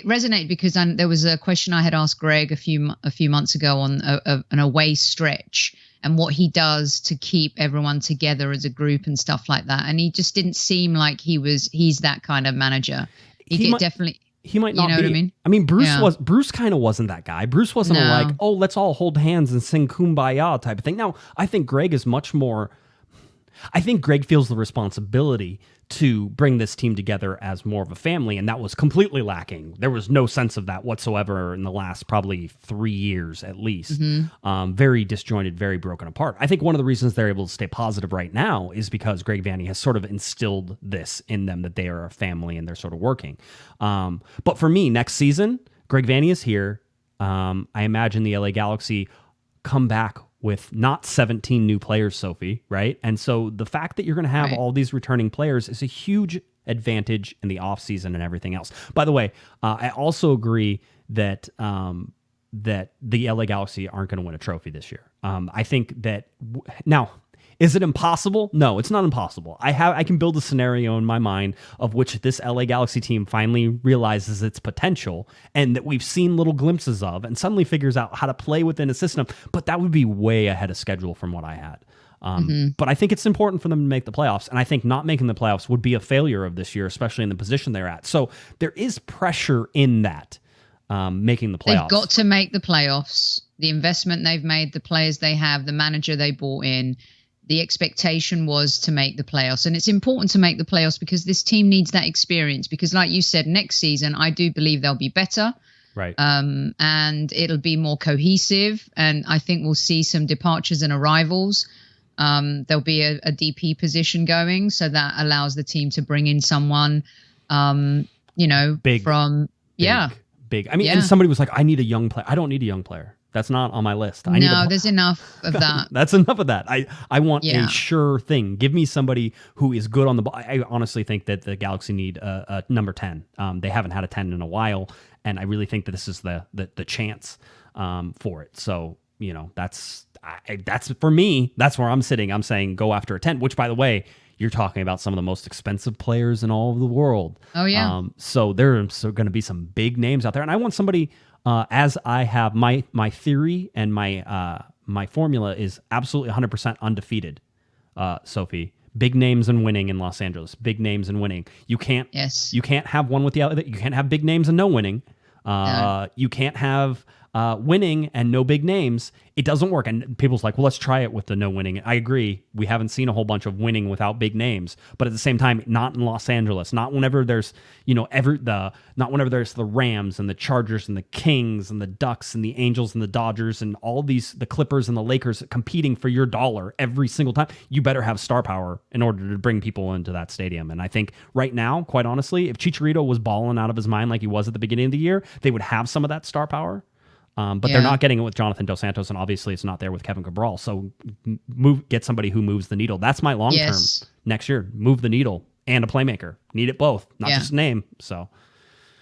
resonated because there was a question I had asked Greg a few months ago on an away stretch and what he does to keep everyone together as a group and stuff like that. And he just didn't seem like he's that kind of manager. He might not be. You know what I mean? I mean, Bruce kind of wasn't that guy. Bruce wasn't like, oh, let's all hold hands and sing Kumbaya type of thing. Now, I think Greg is much more. I think Greg feels the responsibility to bring this team together as more of a family, and that was completely lacking. There was no sense of that whatsoever in the last probably 3 years at least. Very disjointed, very broken apart. I think one of the reasons they're able to stay positive right now is because Greg Vanney has sort of instilled this in them, that they are a family and they're sort of working. But for me, next season, Greg Vanney is here. I imagine the LA Galaxy come back with not 17 new players, Sophie, right? And so the fact that you're going to have all these returning players is a huge advantage in the offseason and everything else. By the way, I also agree that that the LA Galaxy aren't going to win a trophy this year. I think that now, is it impossible? No, it's not impossible. I can build a scenario in my mind of which this LA Galaxy team finally realizes its potential and that we've seen little glimpses of and suddenly figures out how to play within a system. But that would be way ahead of schedule from what I had. But I think it's important for them to make the playoffs. And I think not making the playoffs would be a failure of this year, especially in the position they're at. So there is pressure in that, making the playoffs. They've got to make the playoffs. The investment they've made, the players they have, the manager they brought in, the expectation was to make the playoffs. And it's important to make the playoffs because this team needs that experience. Because like you said, next season, I do believe they'll be better. Right. And it'll be more cohesive. And I think we'll see some departures and arrivals. There'll be a DP position going. So that allows the team to bring in someone, big, from, big. I mean, and somebody was like, I need a young player. I don't need a young player. That's not on my list. There's enough of that. That's enough of that. I want a sure thing. Give me somebody who is good on the ball. I honestly think that the Galaxy need a number 10. They haven't had a 10 in a while, and I really think that this is the chance for it. So, that's for me. That's where I'm sitting. I'm saying go after a 10, which, by the way, you're talking about some of the most expensive players in all of the world. Oh, yeah. So there are going to be some big names out there, and I want somebody... as I have my theory and my formula is absolutely 100% undefeated, Sophie. Big names and winning in Los Angeles. Big names and winning. You can't have one with the other. You can't have big names and no winning. You can't have winning and no big names. It doesn't work. And people's like, well, let's try it with the no winning. I agree. We haven't seen a whole bunch of winning without big names, but at the same time, not in Los Angeles. Not whenever there's, not whenever there's the Rams and the Chargers and the Kings and the Ducks and the Angels and the Dodgers and all these, the Clippers and the Lakers competing for your dollar every single time. You better have star power in order to bring people into that stadium. And I think right now, quite honestly, if Chicharito was balling out of his mind like he was at the beginning of the year, they would have some of that star power. But they're not getting it with Jonathan Dos Santos, and obviously it's not there with Kevin Cabral. So get somebody who moves the needle. That's my long term next year. Move the needle and a playmaker. Need it both, not just a name. So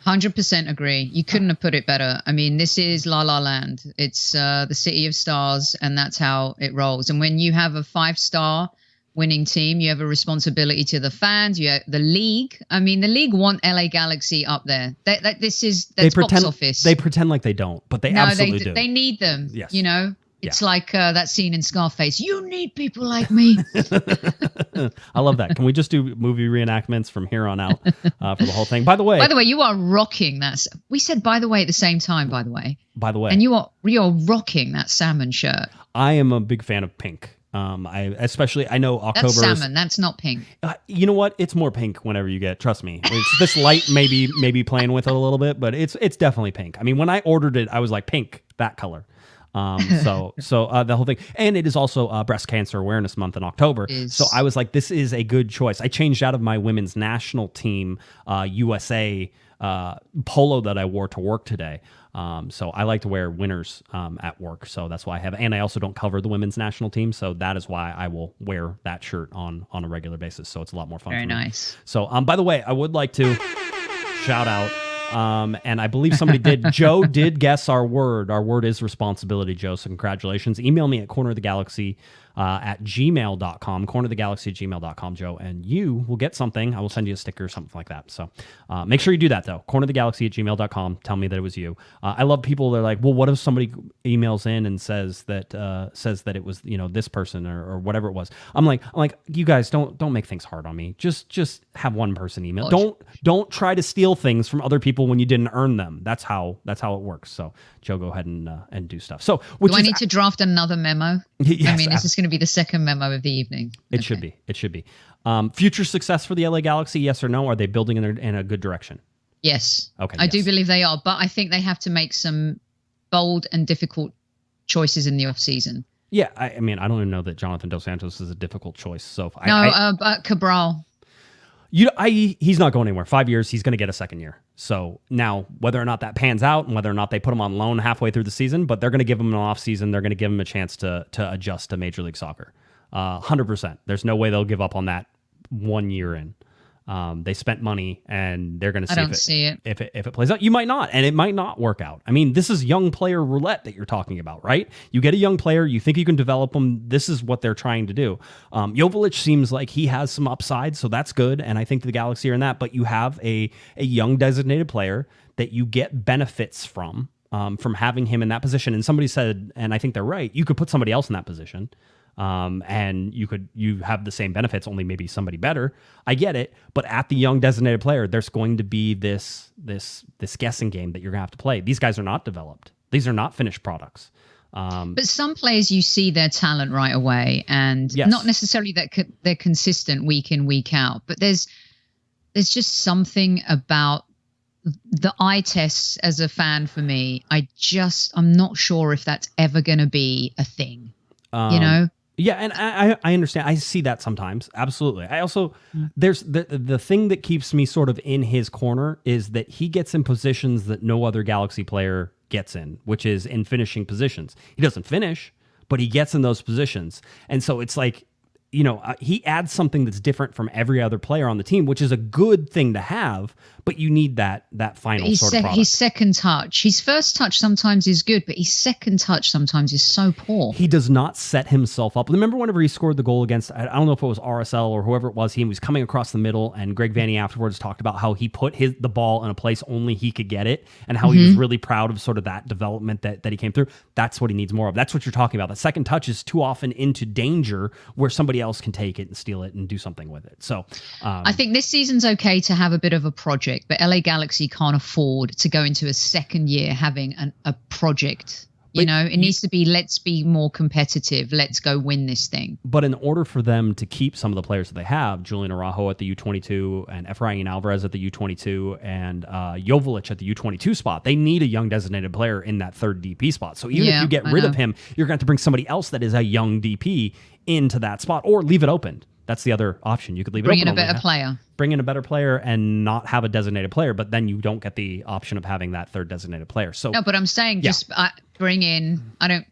100% agree. You couldn't have put it better. I mean, this is La La Land. It's the city of stars, and that's how it rolls. And when you have a 5-star winning team, you have a responsibility to the fans. You have the league. I mean, the league want LA Galaxy up there. That's box office. They pretend like they don't, but they absolutely do. They need them. Yes. You know, it's like that scene in Scarface. You need people like me. I love that. Can we just do movie reenactments from here on out for the whole thing? By the way, you are rocking that. We said by the way at the same time. By the way, and you're rocking that salmon shirt. I am a big fan of pink. I know October. That's salmon. That's not pink. You know what? It's more pink whenever you get. Trust me. It's this light maybe playing with it a little bit, but it's definitely pink. I mean, when I ordered it, I was like, pink, that color. So the whole thing, and it is also Breast Cancer Awareness Month in October. So I was like, this is a good choice. I changed out of my women's national team USA polo that I wore to work today. So I like to wear winners at work. So that's why I have, and I also don't cover the women's national team. So that is why I will wear that shirt on a regular basis. So it's a lot more fun. Very for me. Nice. So by the way, I would like to shout out. And I believe somebody did. Joe did guess our word. Our word is responsibility, Joe. So congratulations. Email me at cornerofthegalaxy at gmail.com, cornerofthegalaxy@gmail.com, Joe, and you will get something. I will send you a sticker or something like that. So make sure you do that, though. cornerofthegalaxy@gmail.com. Tell me that it was you. I love people that are like, well, what if somebody emails in and says that it was, this person or whatever it was. I'm like, you guys don't make things hard on me. Just have one person email. Don't try to steal things from other people when you didn't earn them. That's how it works. So Joe, go ahead and do stuff. So do I need to draft another memo? Yes, I mean, this is going to be the second memo of the evening. It should be. Future success for the LA Galaxy, yes or no? Are they building in a good direction? Yes. Okay. I do believe they are, but I think they have to make some bold and difficult choices in the off season. Yeah, I mean, I don't even know that Jonathan Dos Santos is a difficult choice. So but Cabral. He's not going anywhere. 5 years, he's going to get a second year. So now, whether or not that pans out and whether or not they put him on loan halfway through the season, but they're going to give him an off season. They're going to give him a chance to adjust to Major League Soccer. 100%. There's no way they'll give up on that 1 year in. They spent money and they're going to see if it plays out. You might not, and it might not work out. I mean, this is young player roulette that you're talking about, right? You get a young player, you think you can develop them. This is what they're trying to do. Jovic seems like he has some upside, so that's good. And I think the Galaxy are in that. But you have a young designated player that you get benefits from having him in that position. And somebody said, and I think they're right, you could put somebody else in that position. And you have the same benefits, only maybe somebody better. I get it, but at the young designated player, there's going to be this guessing game that you're gonna have to play. These guys are not developed; these are not finished products. But some players, you see their talent right away, and not necessarily that they're consistent week in, week out. But there's just something about the eye tests as a fan for me. I'm not sure if that's ever going to be a thing. Yeah, and I understand. I see that sometimes. Absolutely. I also, there's the thing that keeps me sort of in his corner is that he gets in positions that no other Galaxy player gets in, which is in finishing positions. He doesn't finish, but he gets in those positions. And so it's like, he adds something that's different from every other player on the team, which is a good thing to have, but you need that final sort of product. His second touch. His first touch sometimes is good, but his second touch sometimes is so poor. He does not set himself up. Remember whenever he scored the goal against, I don't know if it was RSL or whoever it was, he was coming across the middle, and Greg Vanney afterwards talked about how he put the ball in a place only he could get it, and how he was really proud of sort of that development that he came through. That's what he needs more of. That's what you're talking about. The second touch is too often into danger where somebody else can take it and steal it and do something with it. So I think this season's okay to have a bit of a project, but LA Galaxy can't afford to go into a second year having a project. It needs to be, let's be more competitive. Let's go win this thing. But in order for them to keep some of the players that they have, Julian Araujo at the U22 and Efrain Alvarez at the U22 and Jovic at the U22 spot, they need a young designated player in that third DP spot. So even if you get rid of him, you're going to have to bring somebody else that is a young DP into that spot or leave it open. That's the other option. You could leave it open. Bring in a better player. bring in a better player and not have a designated player, but then you don't get the option of having that third designated player. So no, but I'm saying just bring in,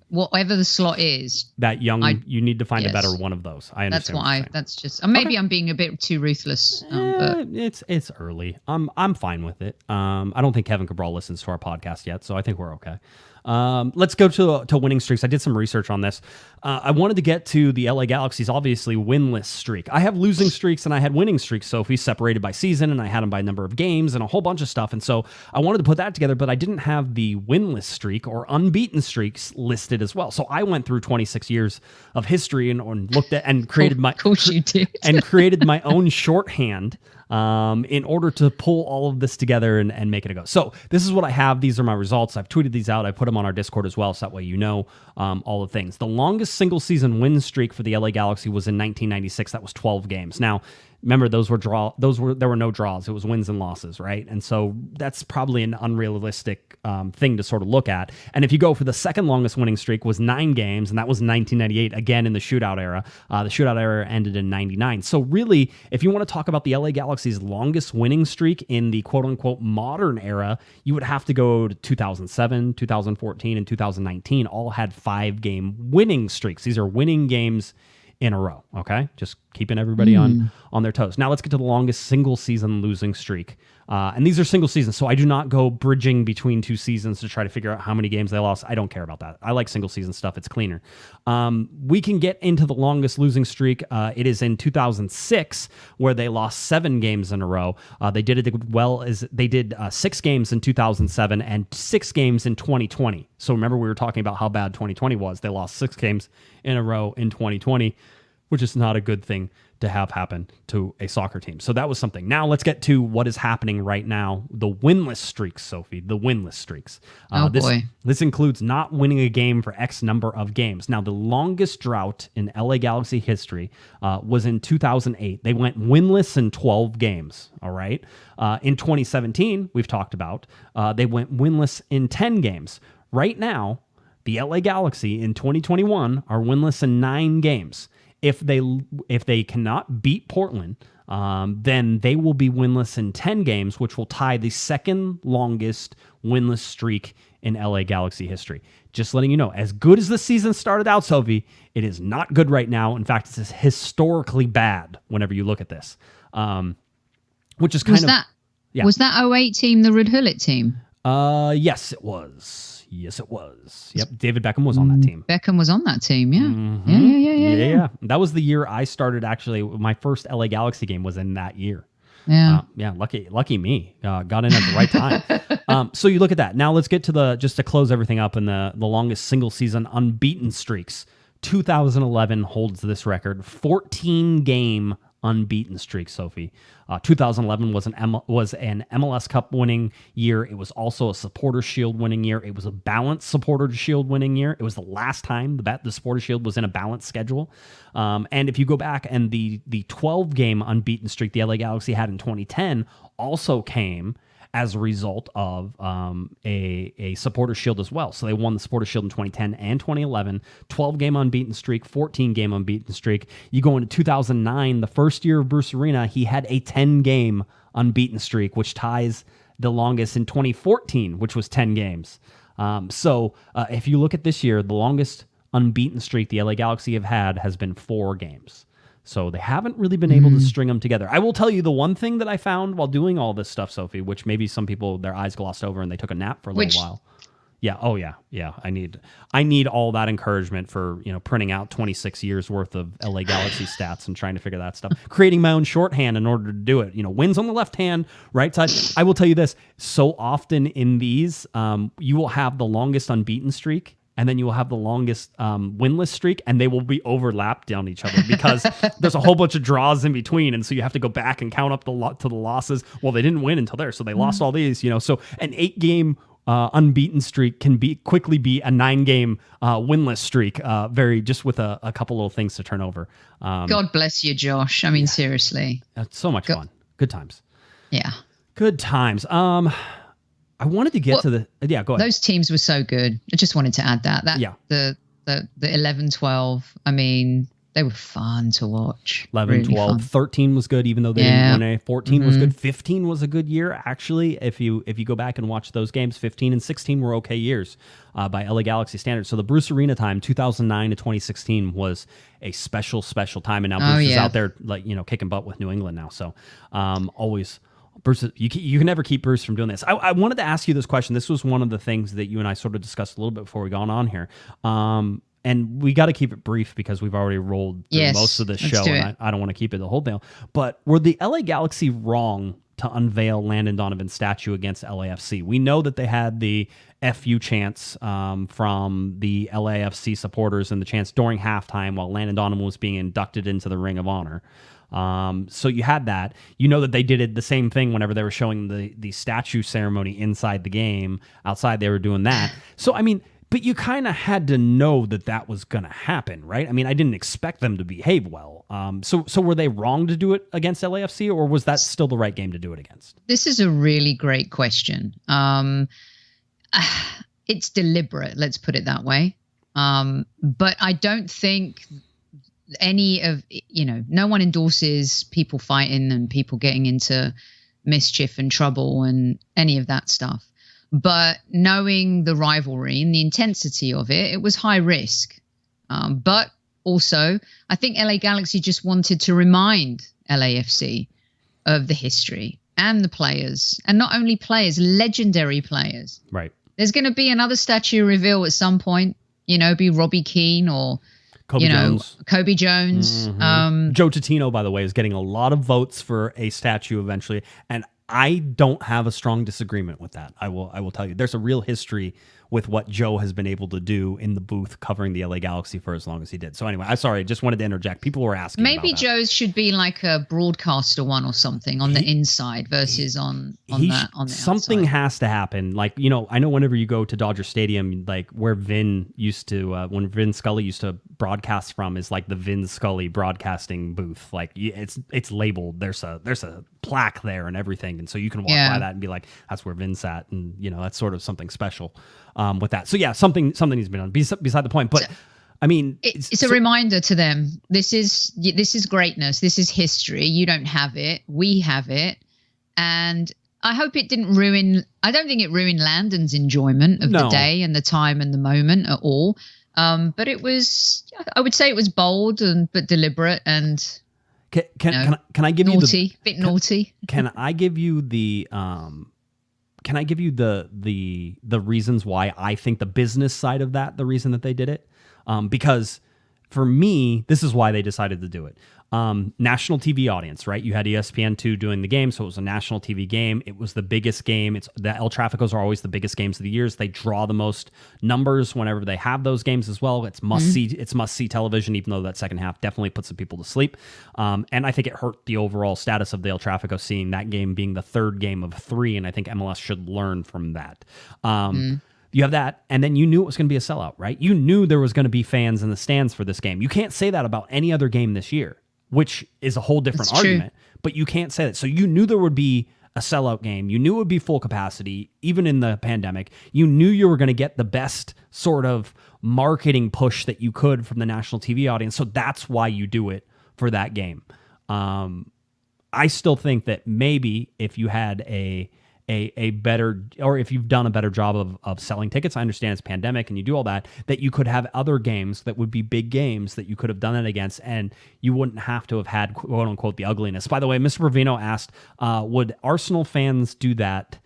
whatever the slot is. That you need to find a better one of those. I understand. That's just, maybe I'm being a bit too ruthless. But it's early. I'm fine with it. I don't think Kevin Cabral listens to our podcast yet, so I think we're okay. Let's go to winning streaks. I did some research on this. I wanted to get to the LA Galaxy's obviously winless streak. I have losing streaks and I had winning streaks, Sophie, separated by season, and I had them by number of games and a whole bunch of stuff. And so I wanted to put that together, but I didn't have the winless streak or unbeaten streaks listed as well. So I went through 26 years of history and looked at and created of course you did. and created my own shorthand in order to pull all of this together and make it go. So this is what I have. These are my results. I've tweeted these out. I put them on our Discord as well, so that way you know all the things. The longest single season win streak for the LA Galaxy was in 1996. That was 12 games. Now, remember, there were no draws. It was wins and losses, right? And so that's probably an unrealistic thing to sort of look at. And if you go for the second longest winning streak was 9 games, and that was 1998, again in the shootout era. The shootout era ended in 99. So really, if you want to talk about the LA Galaxy's longest winning streak in the quote-unquote modern era, you would have to go to 2007, 2014, and 2019. All had 5-game winning streaks. These are winning games in a row, okay? Just keeping everybody on their toes. Now let's get to the longest single season losing streak. And these are single seasons, so I do not go bridging between 2 seasons to try to figure out how many games they lost. I don't care about that. I like single season stuff. It's cleaner. We can get into the longest losing streak. It is in 2006, where they lost 7 games in a row. They did it well as they did 6 games in 2007 and 6 games in 2020. So remember, we were talking about how bad 2020 was. They lost 6 games in a row in 2020, which is not a good thing to have happen to a soccer team. So that was something. Now let's get to what is happening right now. The winless streaks, Sophie, the winless streaks. This includes not winning a game for X number of games. Now, the longest drought in LA Galaxy history was in 2008. They went winless in 12 games, all right? In 2017, we've talked about, they went winless in 10 games. Right now, the LA Galaxy in 2021 are winless in 9 games. If they cannot beat Portland, then they will be winless in 10 games, which will tie the second longest winless streak in LA Galaxy history. Just letting you know, as good as the season started out, Sophie, it is not good right now. In fact, it's historically bad whenever you look at this, which is kind of... Was that 08 team the Red Hullet team? Yes, it was. Yes, it was. Yep, David Beckham was on that team. Beckham was on that team, yeah. Mm-hmm. Yeah. That was the year I started, actually. My first LA Galaxy game was in that year. Yeah. Lucky me. Got in at the right time. So you look at that. Now let's get to just to close everything up in the longest single season unbeaten streaks. 2011 holds this record, 14-game unbeaten streak, Sophie. 2011 was an MLS Cup winning year. It was also a Supporter Shield winning year. It was a balanced Supporter Shield winning year. It was the last time the Supporter Shield was in a balanced schedule. And if you go back, and the 12-game unbeaten streak the LA Galaxy had in 2010 also came as a result of a Supporter Shield as well. So they won the Supporter Shield in 2010 and 2011, 12-game unbeaten streak, 14-game unbeaten streak. You go into 2009, the first year of Bruce Arena, he had a 10-game unbeaten streak, which ties the longest in 2014, which was 10 games. So if you look at this year, the longest unbeaten streak the LA Galaxy have had has been 4 games. So they haven't really been able to string them together. I will tell you the one thing that I found while doing all this stuff, Sophie, which maybe some people, their eyes glossed over and they took a nap for a little while. Yeah. Oh, yeah. Yeah. I need all that encouragement for, printing out 26 years worth of LA Galaxy stats and trying to figure that stuff, creating my own shorthand in order to do it. Wins on the left hand, right side. I will tell you this. So often in these, you will have the longest unbeaten streak, and then you will have the longest winless streak, and they will be overlapped on each other because there's a whole bunch of draws in between, and so you have to go back and count up to the losses. Well, they didn't win until there, so they lost all these. So an 8-game unbeaten streak can quickly be a 9-game winless streak. Just with a couple little things to turn over. God bless you, Josh. I mean, seriously, it's so much fun. Good times. Yeah, good times. I wanted to get to the... Yeah, go ahead. Those teams were so good. I just wanted to add that. The 11-12, I mean, They were fun to watch. 11, really 12, fun. 13 was good, even though they didn't win. 14 was good. 15 was a good year, actually. If you go back and watch those games, 15 and 16 were okay years by LA Galaxy standards. So the Bruce Arena time, 2009 to 2016, was a special time. And now Bruce is out there, like, you know, kicking butt with New England now. So always. Bruce, you can never keep Bruce from doing this. I wanted to ask you this question. This was one of the things that you and I sort of discussed a little bit before we got on here. And we got to keep it brief because we've already rolled through most of the show, and I don't want to keep it the whole day. But were the LA Galaxy wrong to unveil Landon Donovan's statue against LAFC? We know that they had the FU chants from the LAFC supporters and the chants during halftime while Landon Donovan was being inducted into the Ring of Honor. So you had that. You know that they did the same thing whenever they were showing the statue ceremony inside the game. Outside, they were doing that. So, I mean, but you kind of had to know that was going to happen, right? I mean, I didn't expect them to behave well. So were they wrong to do it against LAFC, or was that still the right game to do it against? This is a really great question. It's deliberate, let's put it that way. But I don't think no one endorses people fighting and people getting into mischief and trouble and any of that stuff. But knowing the rivalry and the intensity of it, it was high risk. But also, I think LA Galaxy just wanted to remind LAFC of the history and the players. And not only players, legendary players. Right. There's going to be another statue reveal at some point. You know, be Robbie Keane or Kobe Jones. Kobe Jones. Mm-hmm. Joe Tutino, by the way, is getting a lot of votes for a statue eventually. And I don't have a strong disagreement with that. I will tell you. There's a real history with what Joe has been able to do in the booth covering the LA Galaxy for as long as he did. So anyway, I'm sorry. I just wanted to interject. People were asking Maybe about that. Joe's should be like a broadcaster one or something on the inside versus on the something outside. has to happen. Like, you know, I know whenever you go to Dodger Stadium, like where Vin used to, when Vin Scully used to broadcast from, is like the Vin Scully broadcasting booth. Like it's labeled. There's a plaque there and everything, and so you can walk by that and be like, that's where Vin sat, and you know that's sort of something special with that. So yeah, something needs to be done. Beside the point, but I mean, it's a reminder to them. This is greatness. This is history. You don't have it. We have it, and I hope it didn't ruin. I don't think it ruined Landon's enjoyment of the day and the time and the moment at all. But it was, I would say, it was bold but deliberate and. Can I give naughty, you bit naughty? Can I give you the the reasons why I think the business side of that, the reason that they did it? Because for me, this is why they decided to do it. National TV audience, right? You had ESPN2 doing the game, so it was a national TV game. It was the biggest game. The El Tráficos are always the biggest games of the years. They draw the most numbers whenever they have those games as well. It's must-see television, even though that second half definitely puts some people to sleep. And I think it hurt the overall status of the El Tráficos, seeing that game being the third game of 3, and I think MLS should learn from that. You have that, and then you knew it was going to be a sellout, right? You knew there was going to be fans in the stands for this game. You can't say that about any other game this year, which is a whole different argument, but you can't say that. So you knew there would be a sellout game. You knew it would be full capacity, even in the pandemic. You knew you were going to get the best sort of marketing push that you could from the national TV audience. So that's why you do it for that game. I still think that maybe if you had a better, or if you've done a better job of selling tickets, I understand it's pandemic and you do all that you could have other games that would be big games that you could have done it against, and you wouldn't have to have had, quote unquote, the ugliness. By the way, Mr. Bravino asked, would Arsenal fans do that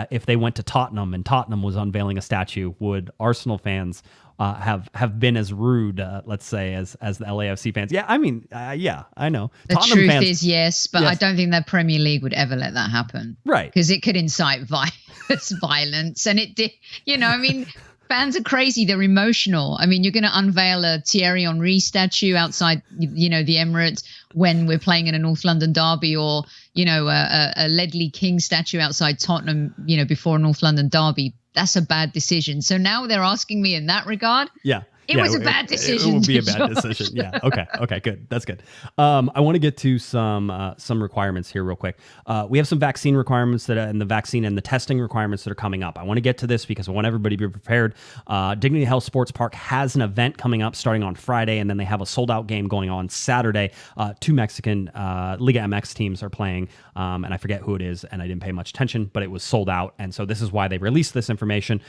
if they went to Tottenham and Tottenham was unveiling a statue? Would Arsenal fans have been as rude, let's say, as the LAFC fans? Yeah, I mean, yeah, I know. The Tottenham truth fans, is yes, but I don't think the Premier League would ever let that happen. Right. Because it could incite violence. And it did, I mean, fans are crazy. They're emotional. I mean, you're going to unveil a Thierry Henry statue outside, the Emirates when we're playing in a North London derby, or, a Ledley King statue outside Tottenham, before a North London derby. That's a bad decision. So now they're asking me in that regard. Yeah. It was a bad decision. It would be a bad Josh. decision. Yeah. Okay. Good. That's good. I want to get to some requirements here real quick. We have some vaccine requirements and the vaccine and the testing requirements that are coming up. I want to get to this because I want everybody to be prepared. Dignity Health Sports Park has an event coming up starting on Friday, and then they have a sold out game going on Saturday. Two Mexican Liga MX teams are playing, and I forget who it is, and I didn't pay much attention, but it was sold out, and so this is why they released this information.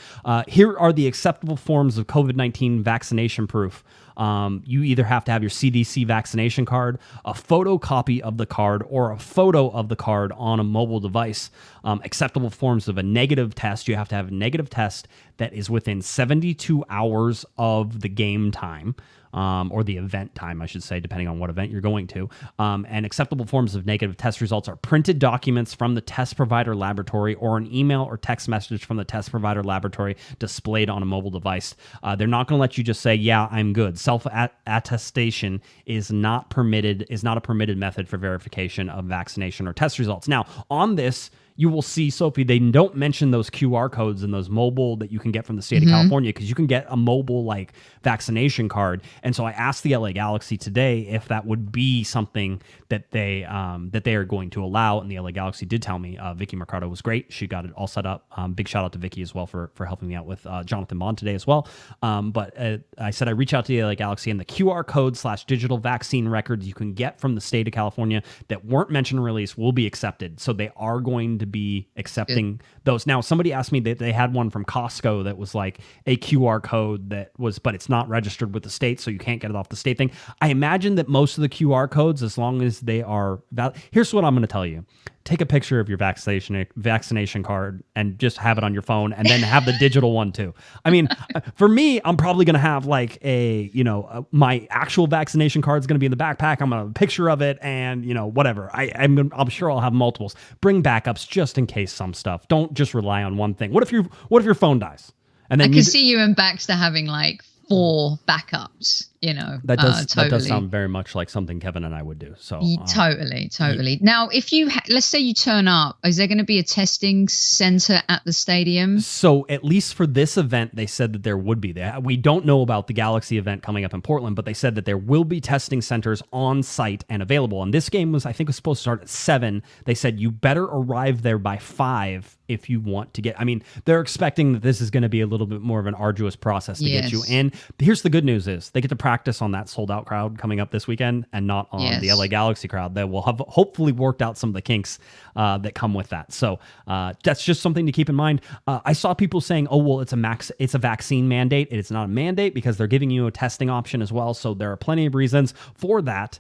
Here are the acceptable forms of COVID-19 vaccination proof. You either have to have your CDC vaccination card, a photocopy of the card, or a photo of the card on a mobile device. Acceptable forms of a negative test. You have to have a negative test that is within 72 hours of the game time. Or the event time, I should say, depending on what event you're going to. And acceptable forms of negative test results are printed documents from the test provider laboratory or an email or text message from the test provider laboratory displayed on a mobile device. They're not going to let you just say, yeah, I'm good. Self-attestation is not a permitted method for verification of vaccination or test results. Now, on this, you will see, Sophie, they don't mention those QR codes and those mobile that you can get from the state of California, because you can get a mobile like vaccination card. And so I asked the LA Galaxy today if that would be something that they are going to allow. And the LA Galaxy did tell me. Vicky Mercado was great. She got it all set up. Big shout out to Vicky as well for helping me out with Jonathan Bond today as well. But I said I reach out to the LA Galaxy, and the QR code / digital vaccine records you can get from the state of California that weren't mentioned in release will be accepted. So they are going to be accepting those. Now, somebody asked me that they had one from Costco that was like a QR code but it's not registered with the state, so you can't get it off the state thing. I imagine that most of the QR codes, as long as they are valid, here's what I'm going to tell you. Take a picture of your vaccination card and just have it on your phone, and then have the digital one too. I mean, for me, I'm probably going to have like my actual vaccination card is going to be in the backpack. I'm going to have a picture of it, and whatever. I'm sure I'll have multiples. Bring backups just in case some stuff. Don't just rely on one thing. What if your phone dies? And then I can see you and Baxter having like 4 backups. That does sound very much like something Kevin and I would do. So totally. Now, if you let's say you turn up, is there going to be a testing center at the stadium? So at least for this event, they said that there would be. We don't know about the Galaxy event coming up in Portland, but they said that there will be testing centers on site and available. And this game was supposed to start at 7. They said you better arrive there by 5 if you want to get. I mean, they're expecting that this is going to be a little bit more of an arduous process to get you in. Here's the good news: is they get to practice on that sold out crowd coming up this weekend, and not on the LA Galaxy crowd that will have hopefully worked out some of the kinks that come with that. So that's just something to keep in mind. I saw people saying, oh, well, it's a vaccine mandate. It's not a mandate because they're giving you a testing option as well. So there are plenty of reasons for that.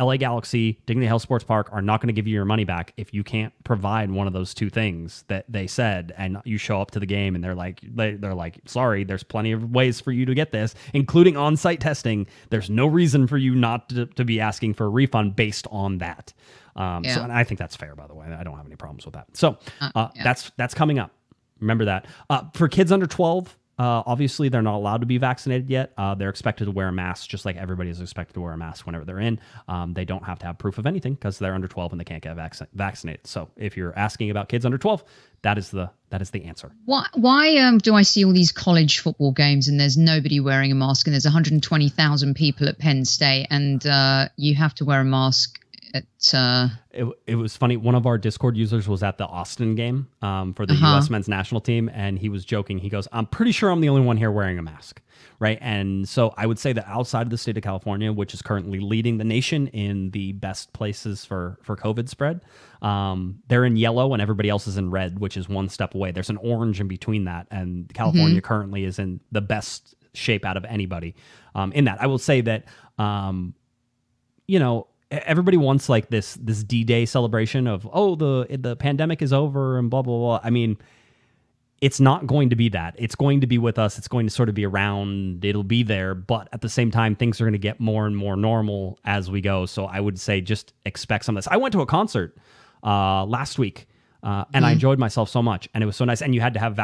LA Galaxy, Dignity Health Sports Park are not going to give you your money back if you can't provide one of those 2 things that they said, and you show up to the game and they're like, sorry, there's plenty of ways for you to get this, including on-site testing. There's no reason for you not to be asking for a refund based on that. So, and I think that's fair, by the way. I don't have any problems with that. So that's coming up. Remember that. For kids under 12, obviously, they're not allowed to be vaccinated yet. They're expected to wear a mask, just like everybody is expected to wear a mask whenever they're in. They don't have to have proof of anything because they're under 12 and they can't get vaccinated. So if you're asking about kids under 12, that is the answer. Why do I see all these college football games and there's nobody wearing a mask, and there's 120,000 people at Penn State, and you have to wear a mask? It was funny. One of our Discord users was at the Austin game for the U.S. men's national team, and he was joking. He goes, I'm pretty sure I'm the only one here wearing a mask, right? And so I would say that outside of the state of California, which is currently leading the nation in the best places for COVID spread, they're in yellow and everybody else is in red, which is one step away. There's an orange in between that, and California currently is in the best shape out of anybody in that. I will say that, everybody wants like this D-Day celebration of, the pandemic is over and blah, blah, blah. I mean, it's not going to be that. It's going to be with us. It's going to sort of be around. It'll be there. But at the same time, things are going to get more and more normal as we go. So I would say just expect some of this. I went to a concert last week and I enjoyed myself so much. And it was so nice. And you had to have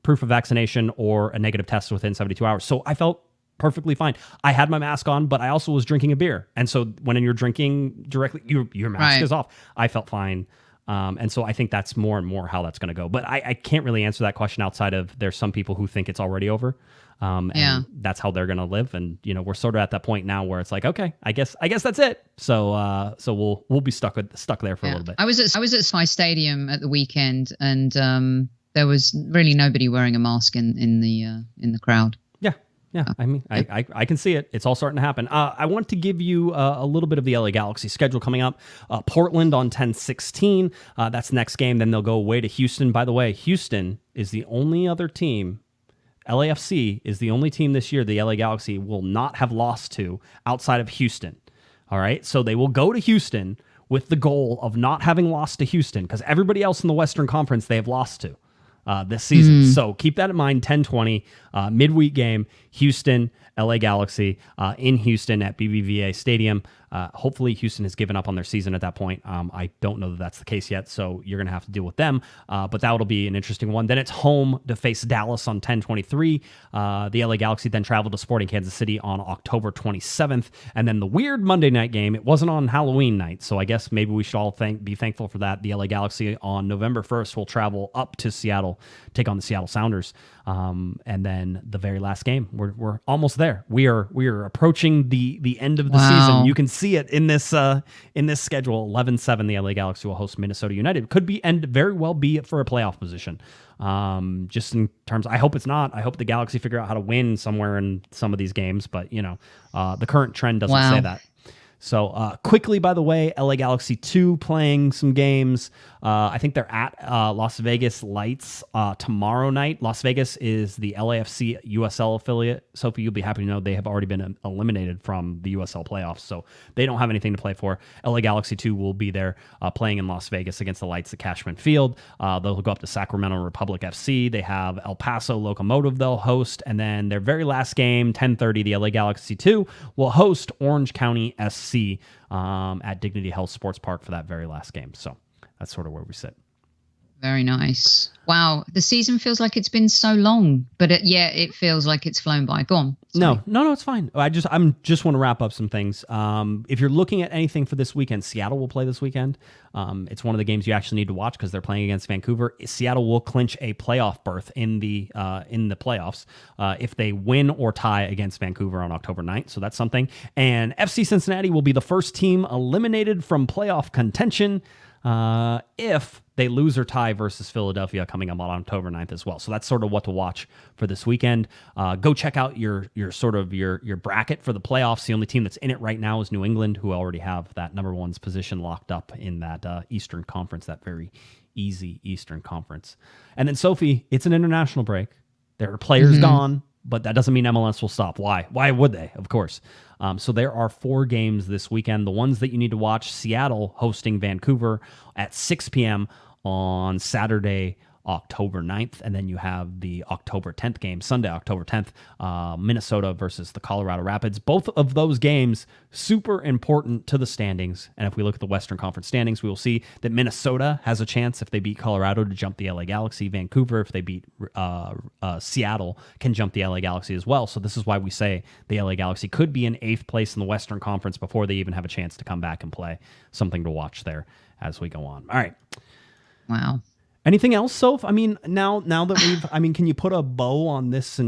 proof of vaccination or a negative test within 72 hours. So I felt perfectly fine. I had my mask on, but I also was drinking a beer. And so when you're drinking directly, your mask is off. I felt fine. And so I think that's more and more how that's going to go. But I can't really answer that question outside of there's some people who think it's already over. And that's how they're going to live. And, we're sort of at that point now where it's like, okay, I guess that's it. So we'll be stuck there for a little bit. I was at Sky Stadium at the weekend, and there was really nobody wearing a mask in the crowd. Yeah, I mean, I can see it. It's all starting to happen. I want to give you a little bit of the LA Galaxy schedule coming up. Portland on 10/16. That's the next game. Then they'll go away to Houston. By the way, Houston is the only other team. LAFC is the only team this year the LA Galaxy will not have lost to outside of Houston. All right, so they will go to Houston with the goal of not having lost to Houston because everybody else in the Western Conference they have lost to. This season. So keep that in mind. 10/20 midweek game, Houston, LA Galaxy in Houston at BBVA Stadium. Hopefully Houston has given up on their season at that point. I don't know that that's the case yet, so you're going to have to deal with them. But that'll be an interesting one. Then it's home to face Dallas on 10/23. The LA Galaxy then travel to Sporting Kansas City on October 27th. And then the weird Monday night game, it wasn't on Halloween night, so I guess maybe we should all be thankful for that. The LA Galaxy on November 1st will travel up to Seattle, take on the Seattle Sounders. And then the very last game, we're almost there. We are approaching the end of the season. You can see it in this schedule. 11/7, the LA Galaxy will host Minnesota United. Could be and very well be for a playoff position. Just in terms, I hope it's not. I hope the Galaxy figure out how to win somewhere in some of these games. But the current trend doesn't say that. So quickly, by the way, LA Galaxy 2 playing some games. I think they're at Las Vegas Lights tomorrow night. Las Vegas is the LAFC USL affiliate. Sophie, you'll be happy to know they have already been eliminated from the USL playoffs, so they don't have anything to play for. LA Galaxy 2 will be there playing in Las Vegas against the Lights at Cashman Field. They'll go up to Sacramento Republic FC. They have El Paso Locomotive they'll host, and then their very last game, 10:30, the LA Galaxy 2 will host Orange County SC at Dignity Health Sports Park for that very last game. So that's sort of where we sit. Very nice. Wow. The season feels like it's been so long, but it feels like it's flown by. Go on. Sorry. No, it's fine. I just want to wrap up some things. If you're looking at anything for this weekend, Seattle will play this weekend. It's one of the games you actually need to watch because they're playing against Vancouver. Seattle will clinch a playoff berth in the playoffs if they win or tie against Vancouver on October 9th. So that's something. And FC Cincinnati will be the first team eliminated from playoff contention if they lose or tie versus Philadelphia coming up on October 9th as well. So that's sort of what to watch for this weekend. Go check out your bracket for the playoffs. The only team that's in it right now is New England, who already have that number one's position locked up in that Eastern Conference, that very easy Eastern Conference. And then, Sophie, it's an international break. There are players gone, but that doesn't mean MLS will stop. Why? Why would they? Of course. So there are 4 games this weekend. The ones that you need to watch: Seattle hosting Vancouver at 6 p.m. on Saturday, October 9th. And then you have the October 10th game, Sunday, October 10th, Minnesota versus the Colorado Rapids. Both of those games, super important to the standings. And if we look at the Western Conference standings, we will see that Minnesota has a chance if they beat Colorado to jump the LA Galaxy. Vancouver, if they beat Seattle, can jump the LA Galaxy as well. So this is why we say the LA Galaxy could be in 8th place in the Western Conference before they even have a chance to come back and play. Something to watch there as we go on. All right. Wow. Anything else, Soph? I mean, now that can you put a bow on this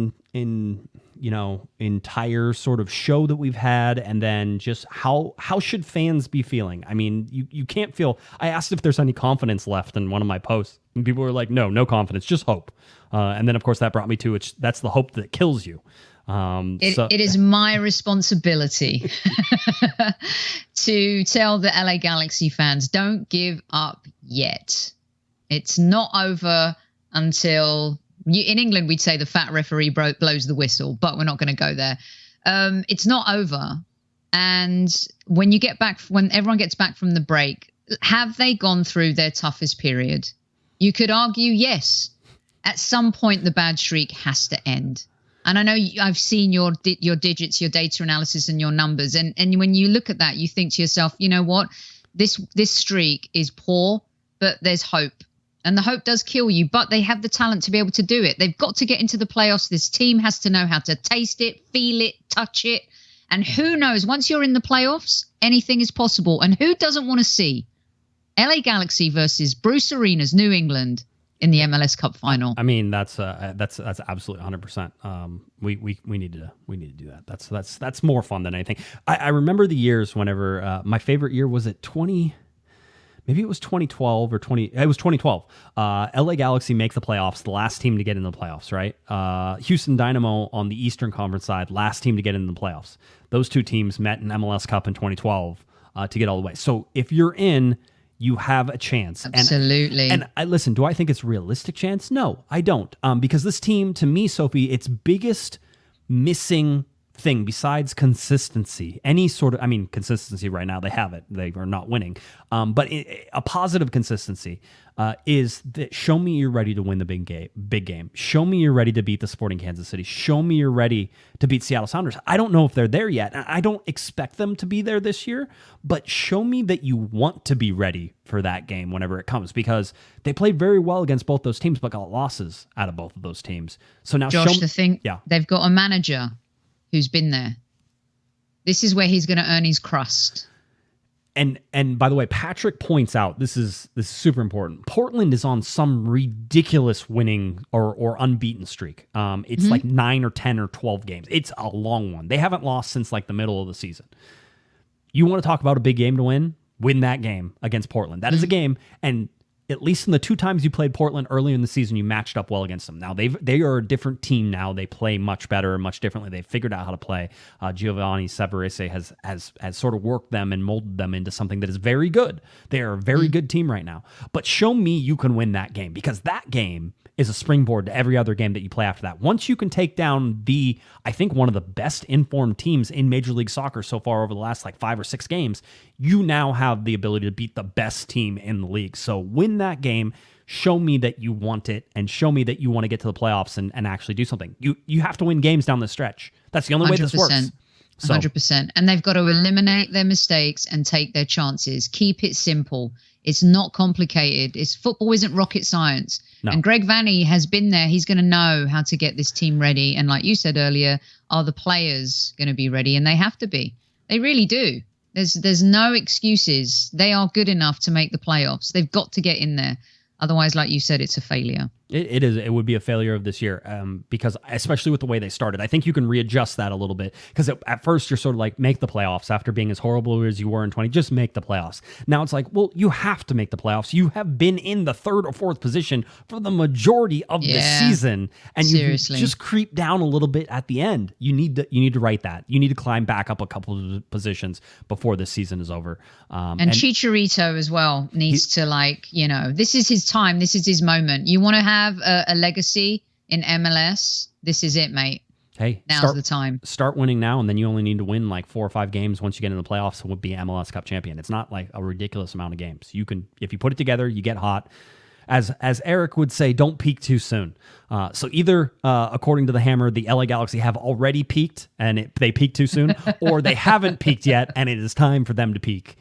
entire sort of show that we've had, and then just how should fans be feeling? I mean, you can't feel. I asked if there's any confidence left in one of my posts, and people were like, no confidence, just hope. And then of course that brought me to it. That's the hope that kills you. It is my responsibility to tell the LA Galaxy fans, don't give up yet. It's not over until in England we'd say the fat referee blows the whistle, but we're not going to go there. It's not over. And when everyone gets back from the break, have they gone through their toughest period? You could argue yes. At some point, the bad streak has to end. And I know I've seen your digits, your data analysis, and your numbers. And when you look at that, you think to yourself, you know what? This streak is poor, but there's hope. And the hope does kill you, but they have the talent to be able to do it. They've got to get into the playoffs. This team has to know how to taste it, feel it, touch it. And who knows, once you're in the playoffs, anything is possible. And who doesn't want to see LA Galaxy versus Bruce Arenas, New England, in the MLS Cup final. I mean, that's absolutely 100%. We need to do that. That's more fun than anything. I remember the years whenever my favorite year was it 20. Maybe it was 2012 or 20. It was 2012. LA Galaxy make the playoffs, the last team to get in the playoffs, right? Houston Dynamo on the Eastern Conference side, last team to get in the playoffs. Those two teams met in MLS Cup in 2012 to get all the way. So if you're in, you have a chance. Absolutely. And I listen, do I think it's a realistic chance? No, I don't. Because this team, to me, Sophie, its biggest missing thing besides consistency, any sort of, I mean, consistency right now, they have it. They are not winning. But a positive consistency is that show me you're ready to win the big game. Show me you're ready to beat the Sporting Kansas City. Show me you're ready to beat Seattle Sounders. I don't know if they're there yet. I don't expect them to be there this year, but show me that you want to be ready for that game whenever it comes, because they played very well against both those teams, but got losses out of both of those teams. So now, Josh, they've got a manager who's been there. This is where he's going to earn his crust. And by the way, Patrick points out, this is super important. Portland is on some ridiculous winning or unbeaten streak. It's like 9 or 10 or 12 games. It's a long one. They haven't lost since like the middle of the season. You want to talk about a big game to win that game against Portland. That is a game, and at least in the 2 times you played Portland earlier in the season, you matched up well against them. Now they are a different team now. They play much better and much differently. They've figured out how to play. Giovanni Savarese has sort of worked them and molded them into something that is very good. They are a very good team right now. But show me you can win that game, because that game is a springboard to every other game that you play after that. Once you can take down I think one of the best informed teams in Major League Soccer so far over the last like 5 or 6 games, you now have the ability to beat the best team in the league. So win that game, show me that you want it, and show me that you want to get to the playoffs and actually do something. You have to win games down the stretch. That's the only way this works. 100%. And they've got to eliminate their mistakes and take their chances. Keep it simple. It's not complicated. Football isn't rocket science. No. And Greg Vanney has been there. He's going to know how to get this team ready. And like you said earlier, are the players going to be ready? And they have to be. They really do. There's no excuses. They are good enough to make the playoffs. They've got to get in there. Otherwise, like you said, it's a failure. It is. It would be a failure of this year, because especially with the way they started. I think you can readjust that a little bit, because at first you're sort of like, make the playoffs after being as horrible as you were in 20. Just make the playoffs. Now it's like, well, you have to make the playoffs. You have been in the 3rd or 4th position for the majority of the season, and you just creep down a little bit at the end. You need to right that. You need to climb back up a couple of positions before this season is over. And Chicharito as well needs to this is his time. This is his moment. You want to have a legacy in MLS, this is it, mate. Hey, now's the time. Start winning now, and then you only need to win like 4 or 5 games once you get in the playoffs and be MLS Cup champion. It's not like a ridiculous amount of games. You can, if you put it together, you get hot. As Eric would say, don't peak too soon. So either, according to the Hammer, the LA Galaxy have already peaked and they peaked too soon, or they haven't peaked yet, and it is time for them to peak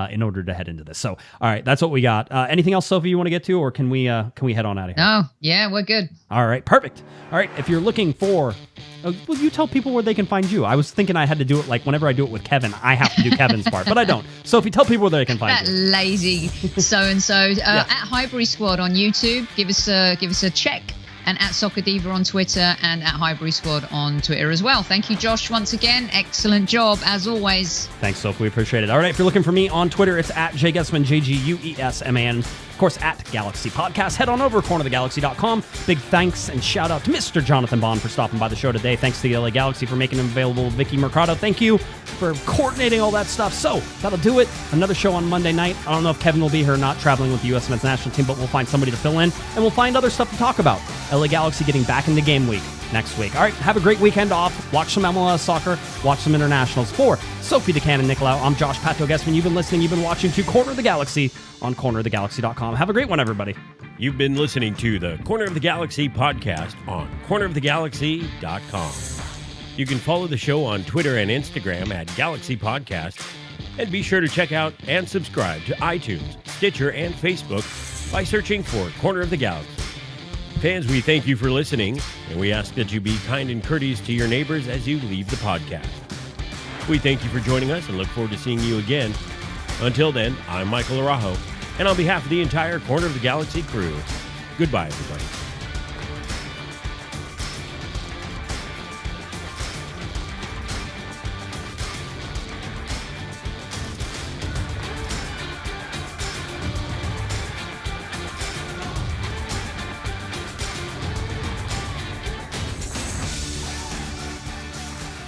in order to head into this. So, all right, that's what we got. Anything else, Sophie, you want to get to, or can we head on out of here? Oh, yeah, we're good. All right, perfect. All right, if you're looking for... well, you tell people where they can find you. I was thinking I had to do it like whenever I do it with Kevin, I have to do Kevin's part, but I don't. Sophie, tell people where they can find you. That lazy so-and-so. At Highbury Squad on YouTube, give us a check. And at Soccer Diva on Twitter, and at Highbury Squad on Twitter as well. Thank you, Josh, once again. Excellent job, as always. Thanks, Sophie. We appreciate it. All right, if you're looking for me on Twitter, it's at JGuesman, JGUESMAN. Of course, at Galaxy Podcast. Head on over to cornerthegalaxy.com. Big thanks and shout out to Mr. Jonathan Bond for stopping by the show today. Thanks to the LA Galaxy for making him available. Vicky Mercado, thank you for coordinating all that stuff. So, that'll do it. Another show on Monday night. I don't know if Kevin will be here or not, traveling with the U.S. men's national team, but we'll find somebody to fill in, and we'll find other stuff to talk about. LA Galaxy getting back into game week next week. All right, have a great weekend off. Watch some MLS soccer. Watch some internationals. For Sophie DeCann and Nicolaou, I'm Josh Pato Guesman. You've been listening. You've been watching to Corner of the Galaxy on cornerofthegalaxy.com. Have a great one, everybody. You've been listening to the Corner of the Galaxy podcast on cornerofthegalaxy.com. You can follow the show on Twitter and Instagram at Galaxy Podcast. And be sure to check out and subscribe to iTunes, Stitcher, and Facebook by searching for Corner of the Galaxy. Fans, we thank you for listening, and we ask that you be kind and courteous to your neighbors as you leave the podcast. We thank you for joining us and look forward to seeing you again. Until then, I'm Michael Araujo. And on behalf of the entire Corner of the Galaxy crew, goodbye, everybody.